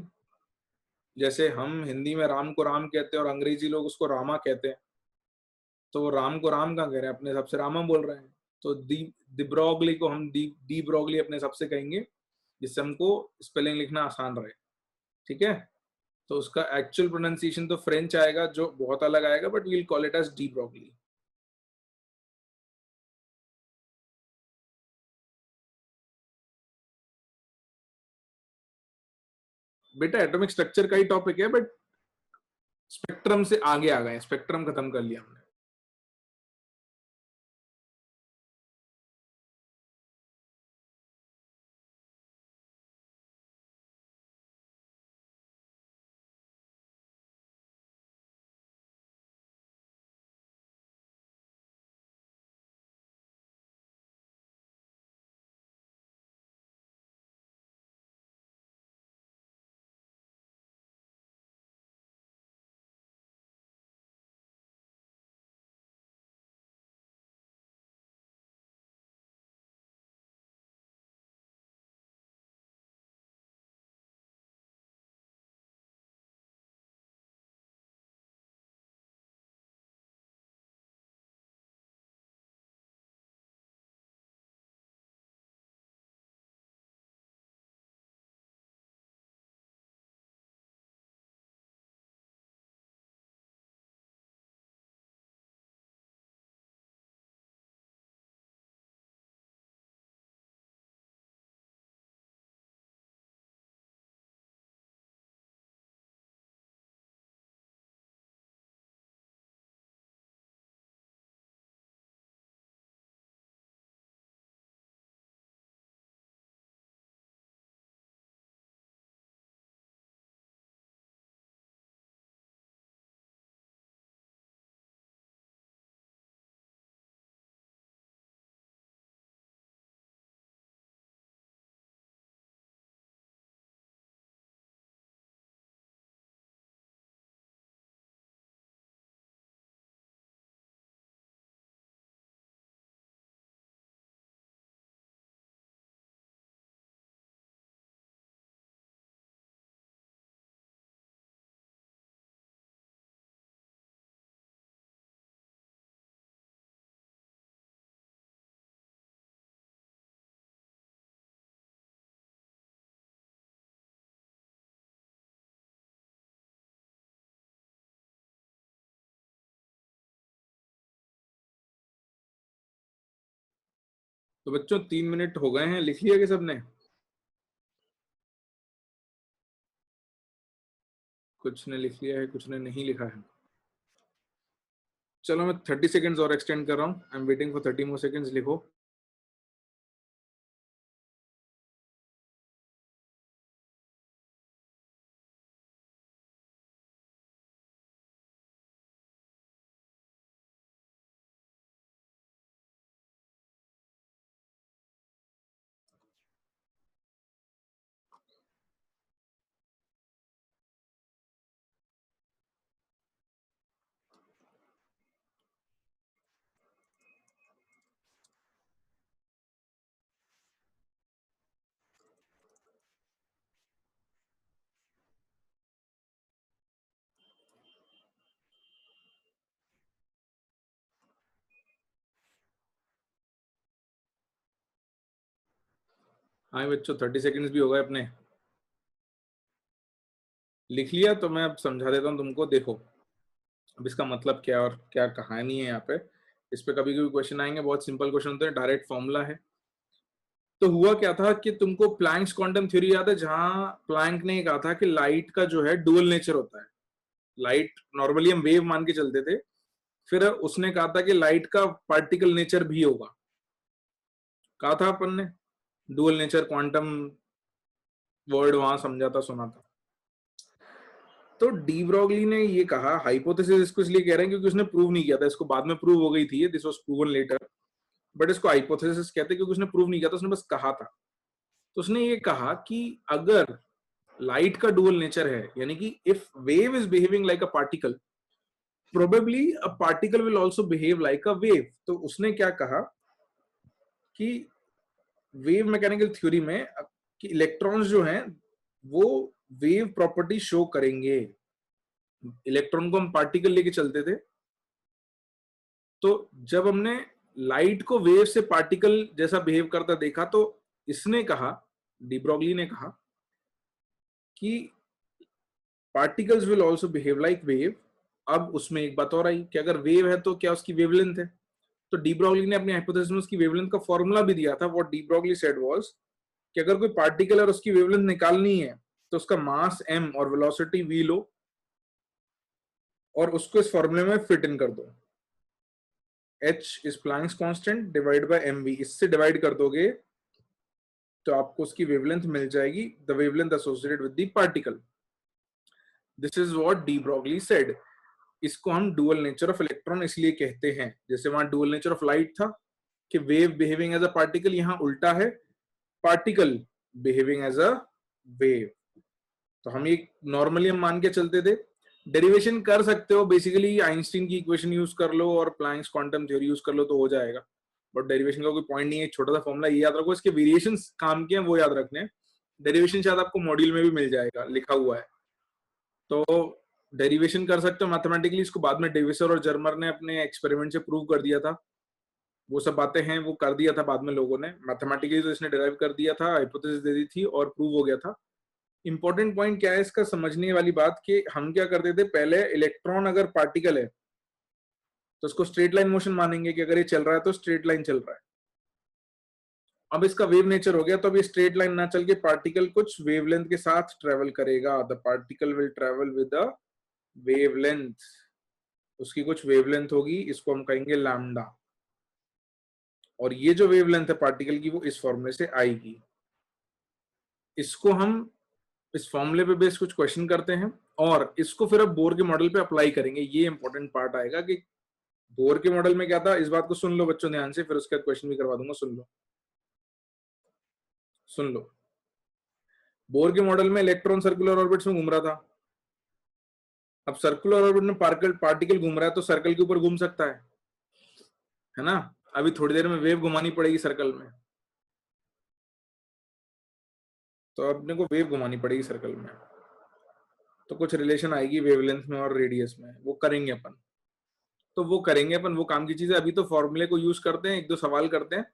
जैसे हम हिंदी में राम को राम कहते हैं और अंग्रेजी लोग उसको रामा कहते हैं, तो वो राम को राम कहाँ कह रहे हैं, अपने हिसाब से रामा बोल रहे हैं। तो दी दिब्रोगली को हम डी ब्रोगली अपने हिसाब से कहेंगे, जिससे हमको स्पेलिंग लिखना आसान रहे। ठीक है, तो उसका एक्चुअल प्रोनाउंसिएशन तो फ्रेंच आएगा जो बहुत अलग आएगा, but we'll call it as de Broglie. बेटा एटॉमिक स्ट्रक्चर का ही टॉपिक है, बट स्पेक्ट्रम से आगे आ गए, स्पेक्ट्रम खत्म कर लिया हमने। तो बच्चों 3 मिनट हो गए हैं, लिख लिया कि सबने? कुछ ने लिख लिया है, कुछ ने नहीं लिखा है। चलो मैं 30 सेकेंड्स और एक्सटेंड कर रहा हूँ। आई am waiting for 30 more seconds. लिखो। हाँ बच्चों 30 सेकेंड्स भी हो गए अपने। लिख लिया? तो मैं अब समझा देता हूँ तुमको। देखो अब इसका मतलब क्या और क्या कहानी है यहाँ पे। इस पे कभी कभी क्वेश्चन आएंगे, बहुत सिंपल क्वेश्चन होते हैं, डायरेक्ट फॉर्मूला है। तो हुआ क्या था कि तुमको प्लैंक्स क्वांटम थ्योरी याद है, जहां प्लैंक ने कहा था कि लाइट का जो है डुअल नेचर होता है। लाइट नॉर्मली हम वेव मान के चलते थे, फिर उसने कहा था कि लाइट का पार्टिकल नेचर भी होगा। कहा था अपन ने डुअल नेचर, क्वांटम वर्ड वहां समझा था, सुना था। तो डी ब्रॉगली ने ये कहा, हाइपोथेसिस इसको इसलिए कह रहे हैं क्योंकि उसने प्रूव नहीं किया था इसको, बाद में प्रूव हो गई थी, this was proven later, but इसको हाइपोथेसिस कहते हैं क्योंकि उसने प्रूव नहीं किया था, उसने बस कहा था। तो उसने ये कहा कि अगर लाइट का डुअल नेचर है, यानी कि if wave is behaving like a particle, probably a particle will also behave like a wave. तो उसने क्या कहा कि वेव मैकेनिकल थ्योरी में कि इलेक्ट्रॉन्स जो हैं वो वेव प्रॉपर्टी शो करेंगे। इलेक्ट्रॉन को हम पार्टिकल लेके चलते थे, तो जब हमने लाइट को वेव से पार्टिकल जैसा बिहेव करता देखा, तो इसने कहा, डी ब्रॉगली ने कहा कि particles will also behave like wave. अब उसमें एक बात और आई कि अगर वेव है तो क्या उसकी वेवलेंथ है? तो डी ब्रॉगली ने अपनी हाइपोथेसिस में उसकी वेवलेंथ का फॉर्मूला भी दिया था। What de Broglie said was कि अगर कोई पार्टिकल और उसकी वेवलेंथ निकालनी है तो उसका मास m और वेलोसिटी v लो और उसको इस फॉर्मूले में फिट इन कर दो। h is Planck's constant divide by mv, इससे डिवाइड कर दोगे तो आपको उसकी वेवलेंथ मिल जाएगी, the wavelength associated with the particle. This is what de Broglie said. इसको हम डुअल नेचर ऑफ इलेक्ट्रॉन इसलिए कहते हैं, जैसे वहां डुअल नेचर ऑफ लाइट था कि wave behaving as a particle, यहां उल्टा है, particle behaving as a wave. तो हम ये नॉर्मली हम मान के चलते थे। डेरिवेशन कर सकते हो, बेसिकली आइंस्टीन की इक्वेशन यूज कर लो और प्लैंक्स क्वांटम थ्योरी यूज कर लो तो हो जाएगा, बट डेरिवेशन का कोई पॉइंट नहीं है। छोटा सा फॉर्मूला ये याद रखो, इसके वेरिएशन काम के हैं वो याद रखने। डेरिवेशन शायद आपको मॉड्यूल में भी मिल जाएगा, लिखा हुआ है। तो डेरिवेशन कर सकते हो मैथमेटिकली, इसको बाद में डेविसर और जर्मर ने अपने एक्सपेरिमेंट से प्रूव कर दिया था। वो सब बातें हैं वो कर दिया था बाद में लोगों ने, मैथमेटिकली तो इसने डिराइव कर दिया था, हाइपोथेसिस दे दी थी और प्रूव हो गया था। इंपॉर्टेंट पॉइंट क्या है इसका समझने वाली बात, कि हम क्या करते थे पहले, इलेक्ट्रॉन अगर पार्टिकल है तो उसको स्ट्रेट लाइन मोशन मानेंगे कि अगर ये चल रहा है तो स्ट्रेट लाइन चल रहा है। अब इसका वेव नेचर हो गया, तो अब ये स्ट्रेट लाइन ना चल के पार्टिकल कुछ वेवलेंथ के साथ ट्रेवल करेगा। The particle will travel with the wavelength, उसकी कुछ वेवलेंथ होगी, इसको हम कहेंगे लैम्डा। और ये जो वेवलेंथ है पार्टिकल की वो इस फॉर्मूले से आएगी। इसको हम इस फॉर्मूले पे बेस कुछ क्वेश्चन करते हैं और इसको फिर अब बोर के मॉडल पे अप्लाई करेंगे। ये इंपॉर्टेंट पार्ट आएगा कि बोर के मॉडल में क्या था, इस बात को सुन लो बच्चों ध्यान से, फिर उसके बाद क्वेश्चन भी करवा दूंगा। सुन लो, सुन लो। बोर के मॉडल में इलेक्ट्रॉन सर्कुलर ऑर्बिट्स में घूम रहा था। अब सर्कुलर ऑर्बिट में पार्टिकल पार्टिकल घूम रहा है तो सर्कल के ऊपर घूम सकता है ना? अभी थोड़ी देर में वेव घुमानी पड़ेगी सर्कल में, तो अपने को वेव घुमानी पड़ेगी सर्कल में, तो कुछ रिलेशन आएगी वेवलेंथ में और रेडियस में, वो करेंगे अपन। तो वो करेंगे अपन, वो काम की चीज है। अभी तो फॉर्मूले को यूज करते हैं, एक दो सवाल करते हैं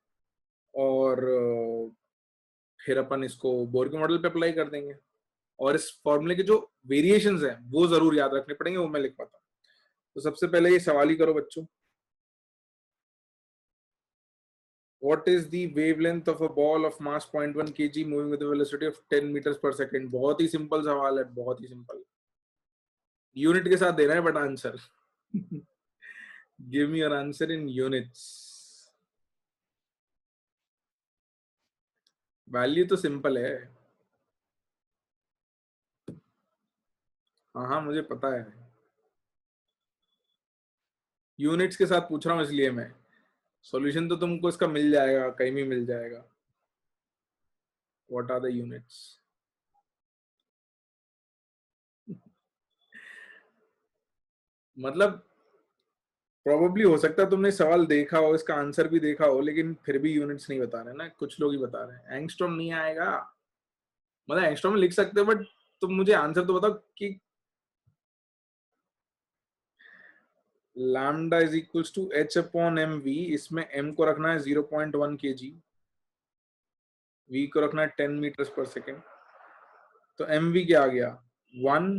और फिर अपन इसको बोर के मॉडल पे अप्लाई कर देंगे। और इस फॉर्मूले के जो वेरिएशंस हैं वो जरूर याद रखने पड़ेंगे, वो मैं लिख पाता हूँ। तो सबसे पहले ये सवाल ही करो बच्चों। What is the wavelength of a ball of mass 0.1 kg moving with a velocity of 10 meters per second? बहुत ही सिंपल सवाल है, बहुत ही सिंपल. यूनिट के साथ देना है but answer. Give me your answer in units. Value तो सिंपल है. हाँ हाँ मुझे पता है. यूनिट्स के साथ पूछ रहा हूँ इसलिए मैं. सॉल्यूशन तो तुमको इसका मिल जाएगा, कहीं भी मिल जाएगा. What are the units? मतलब प्रोबेबली हो सकता है तुमने सवाल देखा हो, इसका आंसर भी देखा हो, लेकिन फिर भी यूनिट्स नहीं बता रहे ना. कुछ लोग ही बता रहे हैं. एंगस्ट्रॉम नहीं आएगा. मतलब एंगस्ट्रॉम में लिख सकते हो बट तुम मुझे आंसर तो बताओ कि lambda is equals to H upon M V. इसमें एम को रखना है 0.1 kg, वी को रखना है 10 मीटर पर सेकेंड. तो एम वी क्या आ गया? 1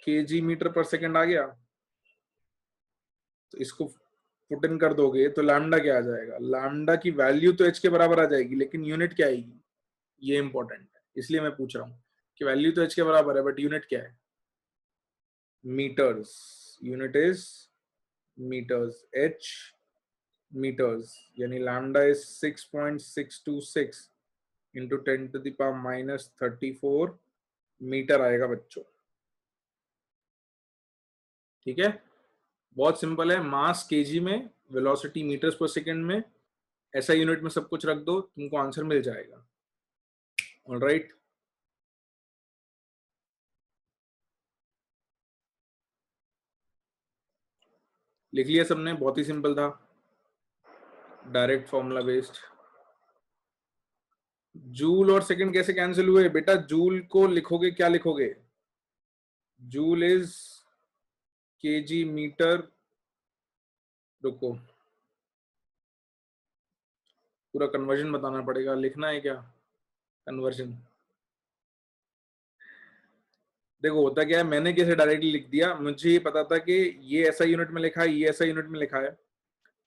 kg मीटर पर सेकेंड आ गया. तो इसको पुट इन कर दोगे तो लैम्डा क्या आ जाएगा? लैम्डा की वैल्यू तो एच के बराबर आ जाएगी, लेकिन यूनिट क्या आएगी? ये इंपॉर्टेंट है, इसलिए मैं पूछ रहा हूँ कि वैल्यू तो एच के बराबर है बट यूनिट क्या है? Metres. Unit is metres. H metres, यानी लैम्डा इज 6.626 इंटू 10⁻⁻34 मीटर आएगा बच्चों. ठीक है, बहुत सिंपल है. मास केजी में, वेलोसिटी मीटर्स पर सेकंड में, ऐसा यूनिट में सब कुछ रख दो, तुमको आंसर मिल जाएगा. ऑलराइट. लिख लिया सबने? बहुत ही सिंपल था, डायरेक्ट फॉर्मूला बेस्ड. जूल और सेकंड कैसे कैंसिल हुए बेटा? जूल को लिखोगे, क्या लिखोगे? Joule is KG metre. रुको, पूरा कन्वर्जन बताना पड़ेगा. लिखना है क्या कन्वर्जन? देखो होता क्या है, मैंने कैसे डायरेक्टली लिख दिया, मुझे ये पता था कि ये ऐसा यूनिट में लिखा है, ये ऐसा यूनिट में लिखा है,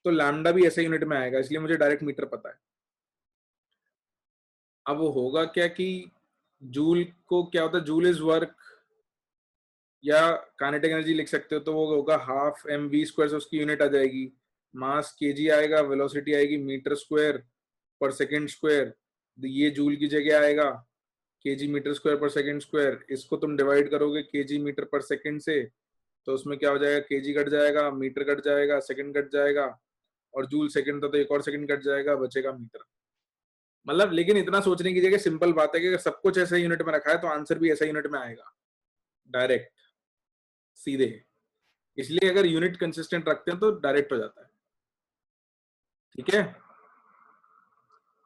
तो लैम्डा भी ऐसा यूनिट में आएगा, इसलिए मुझे डायरेक्ट मीटर पता है. अब वो होगा क्या कि जूल को क्या होता है, जूल इज वर्क या काइनेटिक एनर्जी लिख सकते हो, तो वो होगा हाफ एम वी स्क्वायर से उसकी यूनिट आ जाएगी. मास केजी आएगा, वेलोसिटी आएगी मीटर स्क्वायर पर सेकंड स्क्वायर. ये जूल की जगह आएगा केजी मीटर स्क्वायर पर सेकंड स्क्वायर. इसको तुम डिवाइड करोगे केजी मीटर पर सेकंड से, तो उसमें क्या हो जाएगा? केजी कट जाएगा, मीटर कट जाएगा, सेकंड कट जाएगा, और जूल सेकंड था तो एक और सेकंड कट जाएगा, बचेगा मीटर. मतलब लेकिन इतना सोचने की जगह सिंपल बात है कि अगर सब कुछ ऐसे यूनिट में रखा है तो आंसर भी ऐसा यूनिट में आएगा, डायरेक्ट, सीधे. इसलिए अगर यूनिट कंसिस्टेंट रखते हैं तो डायरेक्ट हो जाता है. ठीक है,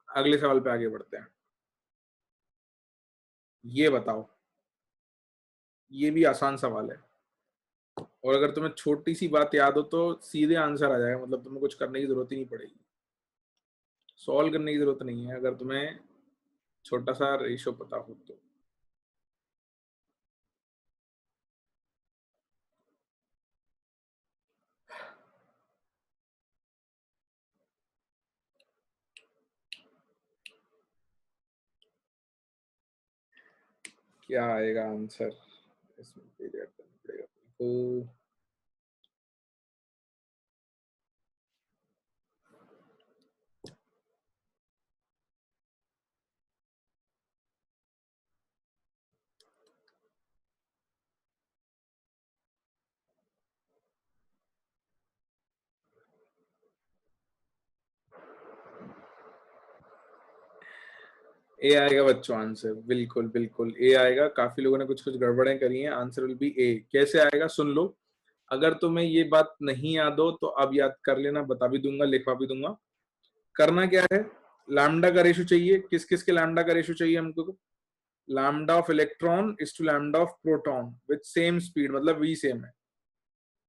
अगले सवाल पे आगे बढ़ते हैं. ये बताओ, ये भी आसान सवाल है, और अगर तुम्हें छोटी सी बात याद हो तो सीधे आंसर आ जाएगा. मतलब तुम्हें कुछ करने की जरूरत ही नहीं पड़ेगी, सॉल्व करने की जरूरत नहीं है, अगर तुम्हें छोटा सा रेशो पता हो तो. क्या आएगा आंसर? इसमें पीरियड करना पड़ेगा तुमको. ए आएगा बच्चों आंसर, बिल्कुल बिल्कुल ए आएगा. काफी लोगों ने कुछ कुछ गड़बड़ें करी हैं, आंसर विल बी ए. कैसे आएगा सुन लो. अगर तुम्हें ये बात नहीं याद हो तो अब याद कर लेना, बता भी दूंगा, लिखवा भी दूंगा. करना क्या है, लैम्डा का रेशो चाहिए. किस किस के लैम्डा का रेशो चाहिए हमको? Lambda of electron is to lambda of proton with same speed, मतलब वी सेम है.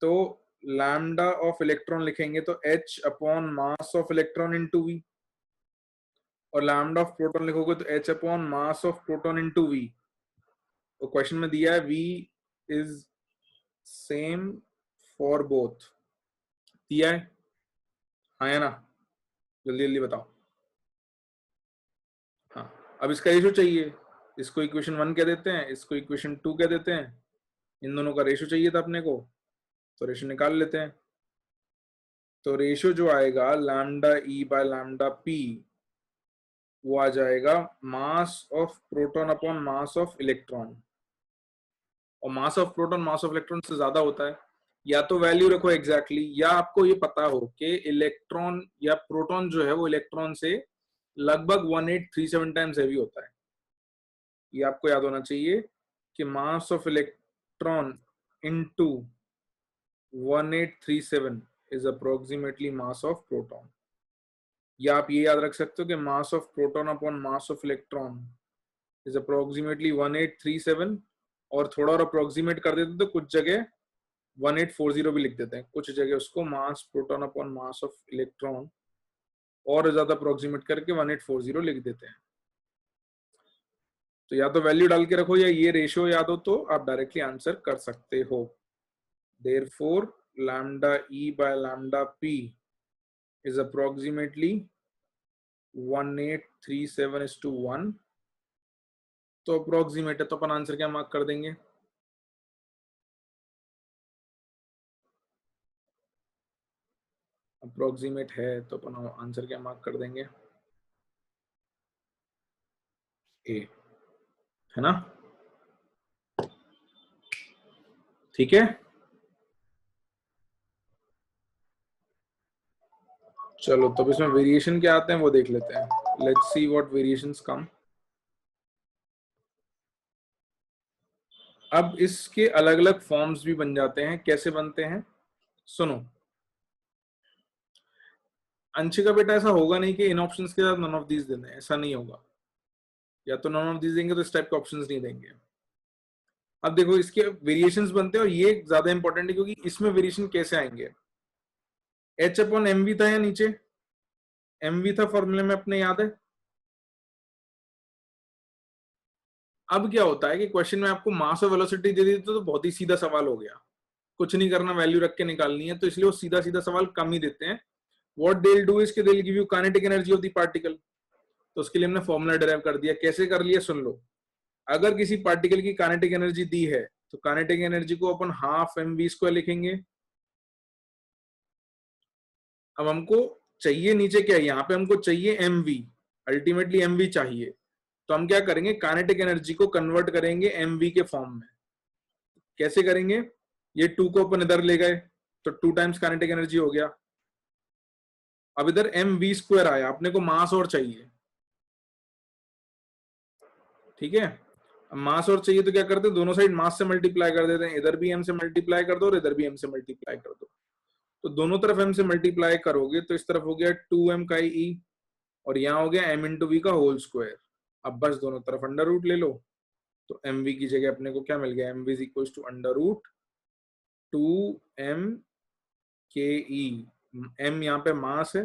तो लैम्डा ऑफ इलेक्ट्रॉन लिखेंगे तो H upon mass of electron into V, और लैम्डा ऑफ प्रोटॉन लिखोगे तो H upon mass of proton into V. तो question में दिया है V is same for both, दिया है, हाँ या ना? जल्दी जल्दी बताओ। हाँ, अब इसका रेशो चाहिए। इसको इक्वेशन 1 कह देते हैं, इसको इक्वेशन 2 कह देते हैं। इन दोनों का रेशो चाहिए था अपने को, तो रेशो निकाल लेते हैं। तो रेशो जो आएगा lambda E by lambda P, वो आ जाएगा mass of proton upon mass of electron. और mass of proton mass of electron से ज्यादा होता है। या तो वैल्यू रखो एग्जैक्टली या आपको ये पता हो कि इलेक्ट्रॉन या प्रोटॉन जो है वो इलेक्ट्रॉन से लगभग 1837 टाइम्स हैवी होता है। ये आपको याद होना चाहिए कि मास of electron into 1837 is approximately mass of proton. या आप ये याद रख सकते हो कि मास of proton upon mass of electron is approximately 1837। और थोड़ा और अप्रोक्सीमेट कर देते तो कुछ जगह 1840 भी लिख देते हैं, कुछ जगह उसको mass proton upon mass of electron और ज्यादा अप्रोक्सीमेट करके 1840 लिख देते हैं। तो या तो वैल्यू डाल के रखो या ये रेशियो याद हो तो आप डायरेक्टली आंसर कर सकते हो। Therefore, lambda E by lambda P is approximately 1837:1। तो अप्रोक्सीमेट है तो अपन आंसर क्या मार्क कर देंगे? अप्रोक्सीमेट है तो अपन आंसर क्या मार्क कर देंगे? ए, है ना? ठीक है, चलो तब इसमें वेरिएशन क्या आते हैं वो देख लेते हैं। लेट्स सी व्हाट वेरिएशंस कम। अब इसके अलग अलग फॉर्म्स भी बन जाते हैं। कैसे बनते हैं सुनो। अंशिका बेटा, ऐसा होगा नहीं कि इन ऑप्शंस के साथ नन ऑफ दीज देने, ऐसा नहीं होगा। या तो नन ऑफ दीज देंगे तो इस टाइप के ऑप्शंस नहीं देंगे। अब देखो इसके वेरिएशंस बनते हैं और ये ज्यादा इंपॉर्टेंट है क्योंकि इसमें वेरिएशन कैसे आएंगे। एच अपॉन एम वी था या नीचे एम वी था फॉर्मूले में अपने, याद है? अब क्या होता है कि क्वेश्चन में आपको मास और वेलोसिटी दे दी तो बहुत ही सीधा सवाल हो गया, कुछ नहीं करना, वैल्यू रख के निकालनी है। तो इसलिए वो सीधा सीधा सवाल कम ही देते हैं। What they will do is K they will give you kinetic energy of the particle. तो उसके लिए हमने फॉर्मूला डिराइव कर दिया। कैसे कर लिया सुन लो। अगर किसी पार्टिकल की काइनेटिक एनर्जी दी है तो काइनेटिक एनर्जी को अपन हाफ एम वी स्क्वायर लिखेंगे। अब हमको चाहिए नीचे क्या है, यहाँ पे हमको चाहिए M V, ultimately M V चाहिए। तो हम क्या करेंगे, काइनेटिक एनर्जी को कन्वर्ट करेंगे एम वी के फॉर्म में। कैसे करेंगे, ये टू को अपन इधर ले गए तो 2 टाइम्स काइनेटिक एनर्जी हो गया। अब इधर एम वी स्क्वायर आया, अपने को मास और चाहिए, ठीक है। अब मास और चाहिए तो क्या करते हैं, दोनों साइड मास से मल्टीप्लाई कर देते हैं। इधर भी एम से मल्टीप्लाई कर दो और इधर भी एम से मल्टीप्लाई कर दो। तो दोनों तरफ एम से मल्टीप्लाई करोगे तो इस तरफ हो गया 2m का ई, और यहाँ हो गया m इंटू वी का होल स्क्वायर। अब बस दोनों तरफ अंडर रूट ले लो। तो एम वी की जगह अपने को क्या मिल गया, M V is equal to under root 2m के ई। m यहाँ पे मास है,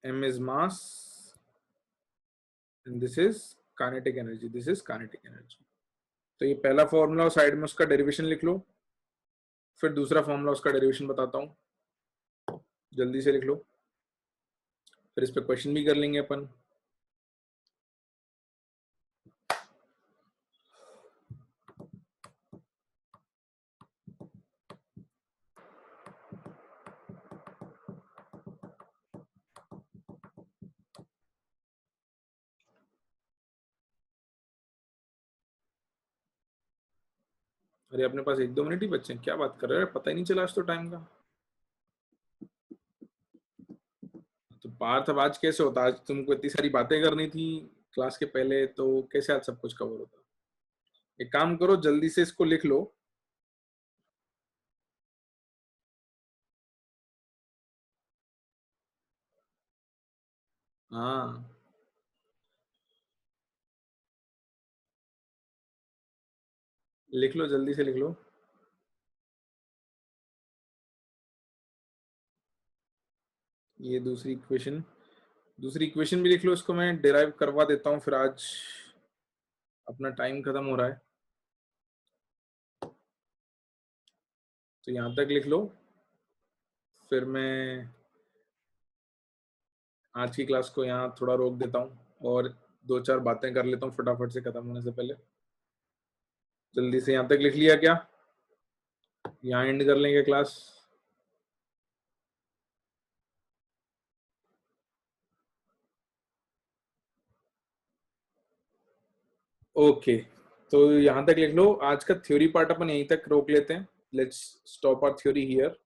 m is mass and this is kinetic energy, this is kinetic energy. तो ये पहला फॉर्मूला और साइड में उसका डेरिवेशन लिख लो। फिर दूसरा फॉर्मूला उसका डेरिवेशन बताता हूँ, जल्दी से लिख लो। फिर इस पे क्वेश्चन भी कर लेंगे अपन। अरे अपने पास 1-2 मिनट ही बच्चे हैं, क्या बात कर रहे हैं, पता ही नहीं चला आज तो टाइम का। तो पार्थ अब आज कैसे होता, आज तुमको इतनी सारी बातें करनी थी क्लास के पहले, तो कैसे आज सब कुछ कवर होता? एक काम करो, जल्दी से इसको लिख लो। हाँ, लिख लो, जल्दी से लिख लो। ये दूसरी इक्वेशन भी लिख लो, इसको मैं डिराइव करवा देता हूँ फिर आज, अपना टाइम खत्म हो रहा है। तो यहां तक लिख लो, फिर मैं आज की क्लास को यहाँ थोड़ा रोक देता हूँ और 2-4 बातें कर लेता हूँ फटाफट से खत्म होने से पहले। जल्दी से यहाँ तक लिख लिया क्या? यहाँ एंड कर लेंगे क्लास। ओके, तो यहाँ तक लिख लो। आज का थ्योरी पार्ट अपन यहीं तक रोक लेते हैं। Let's stop our theory here.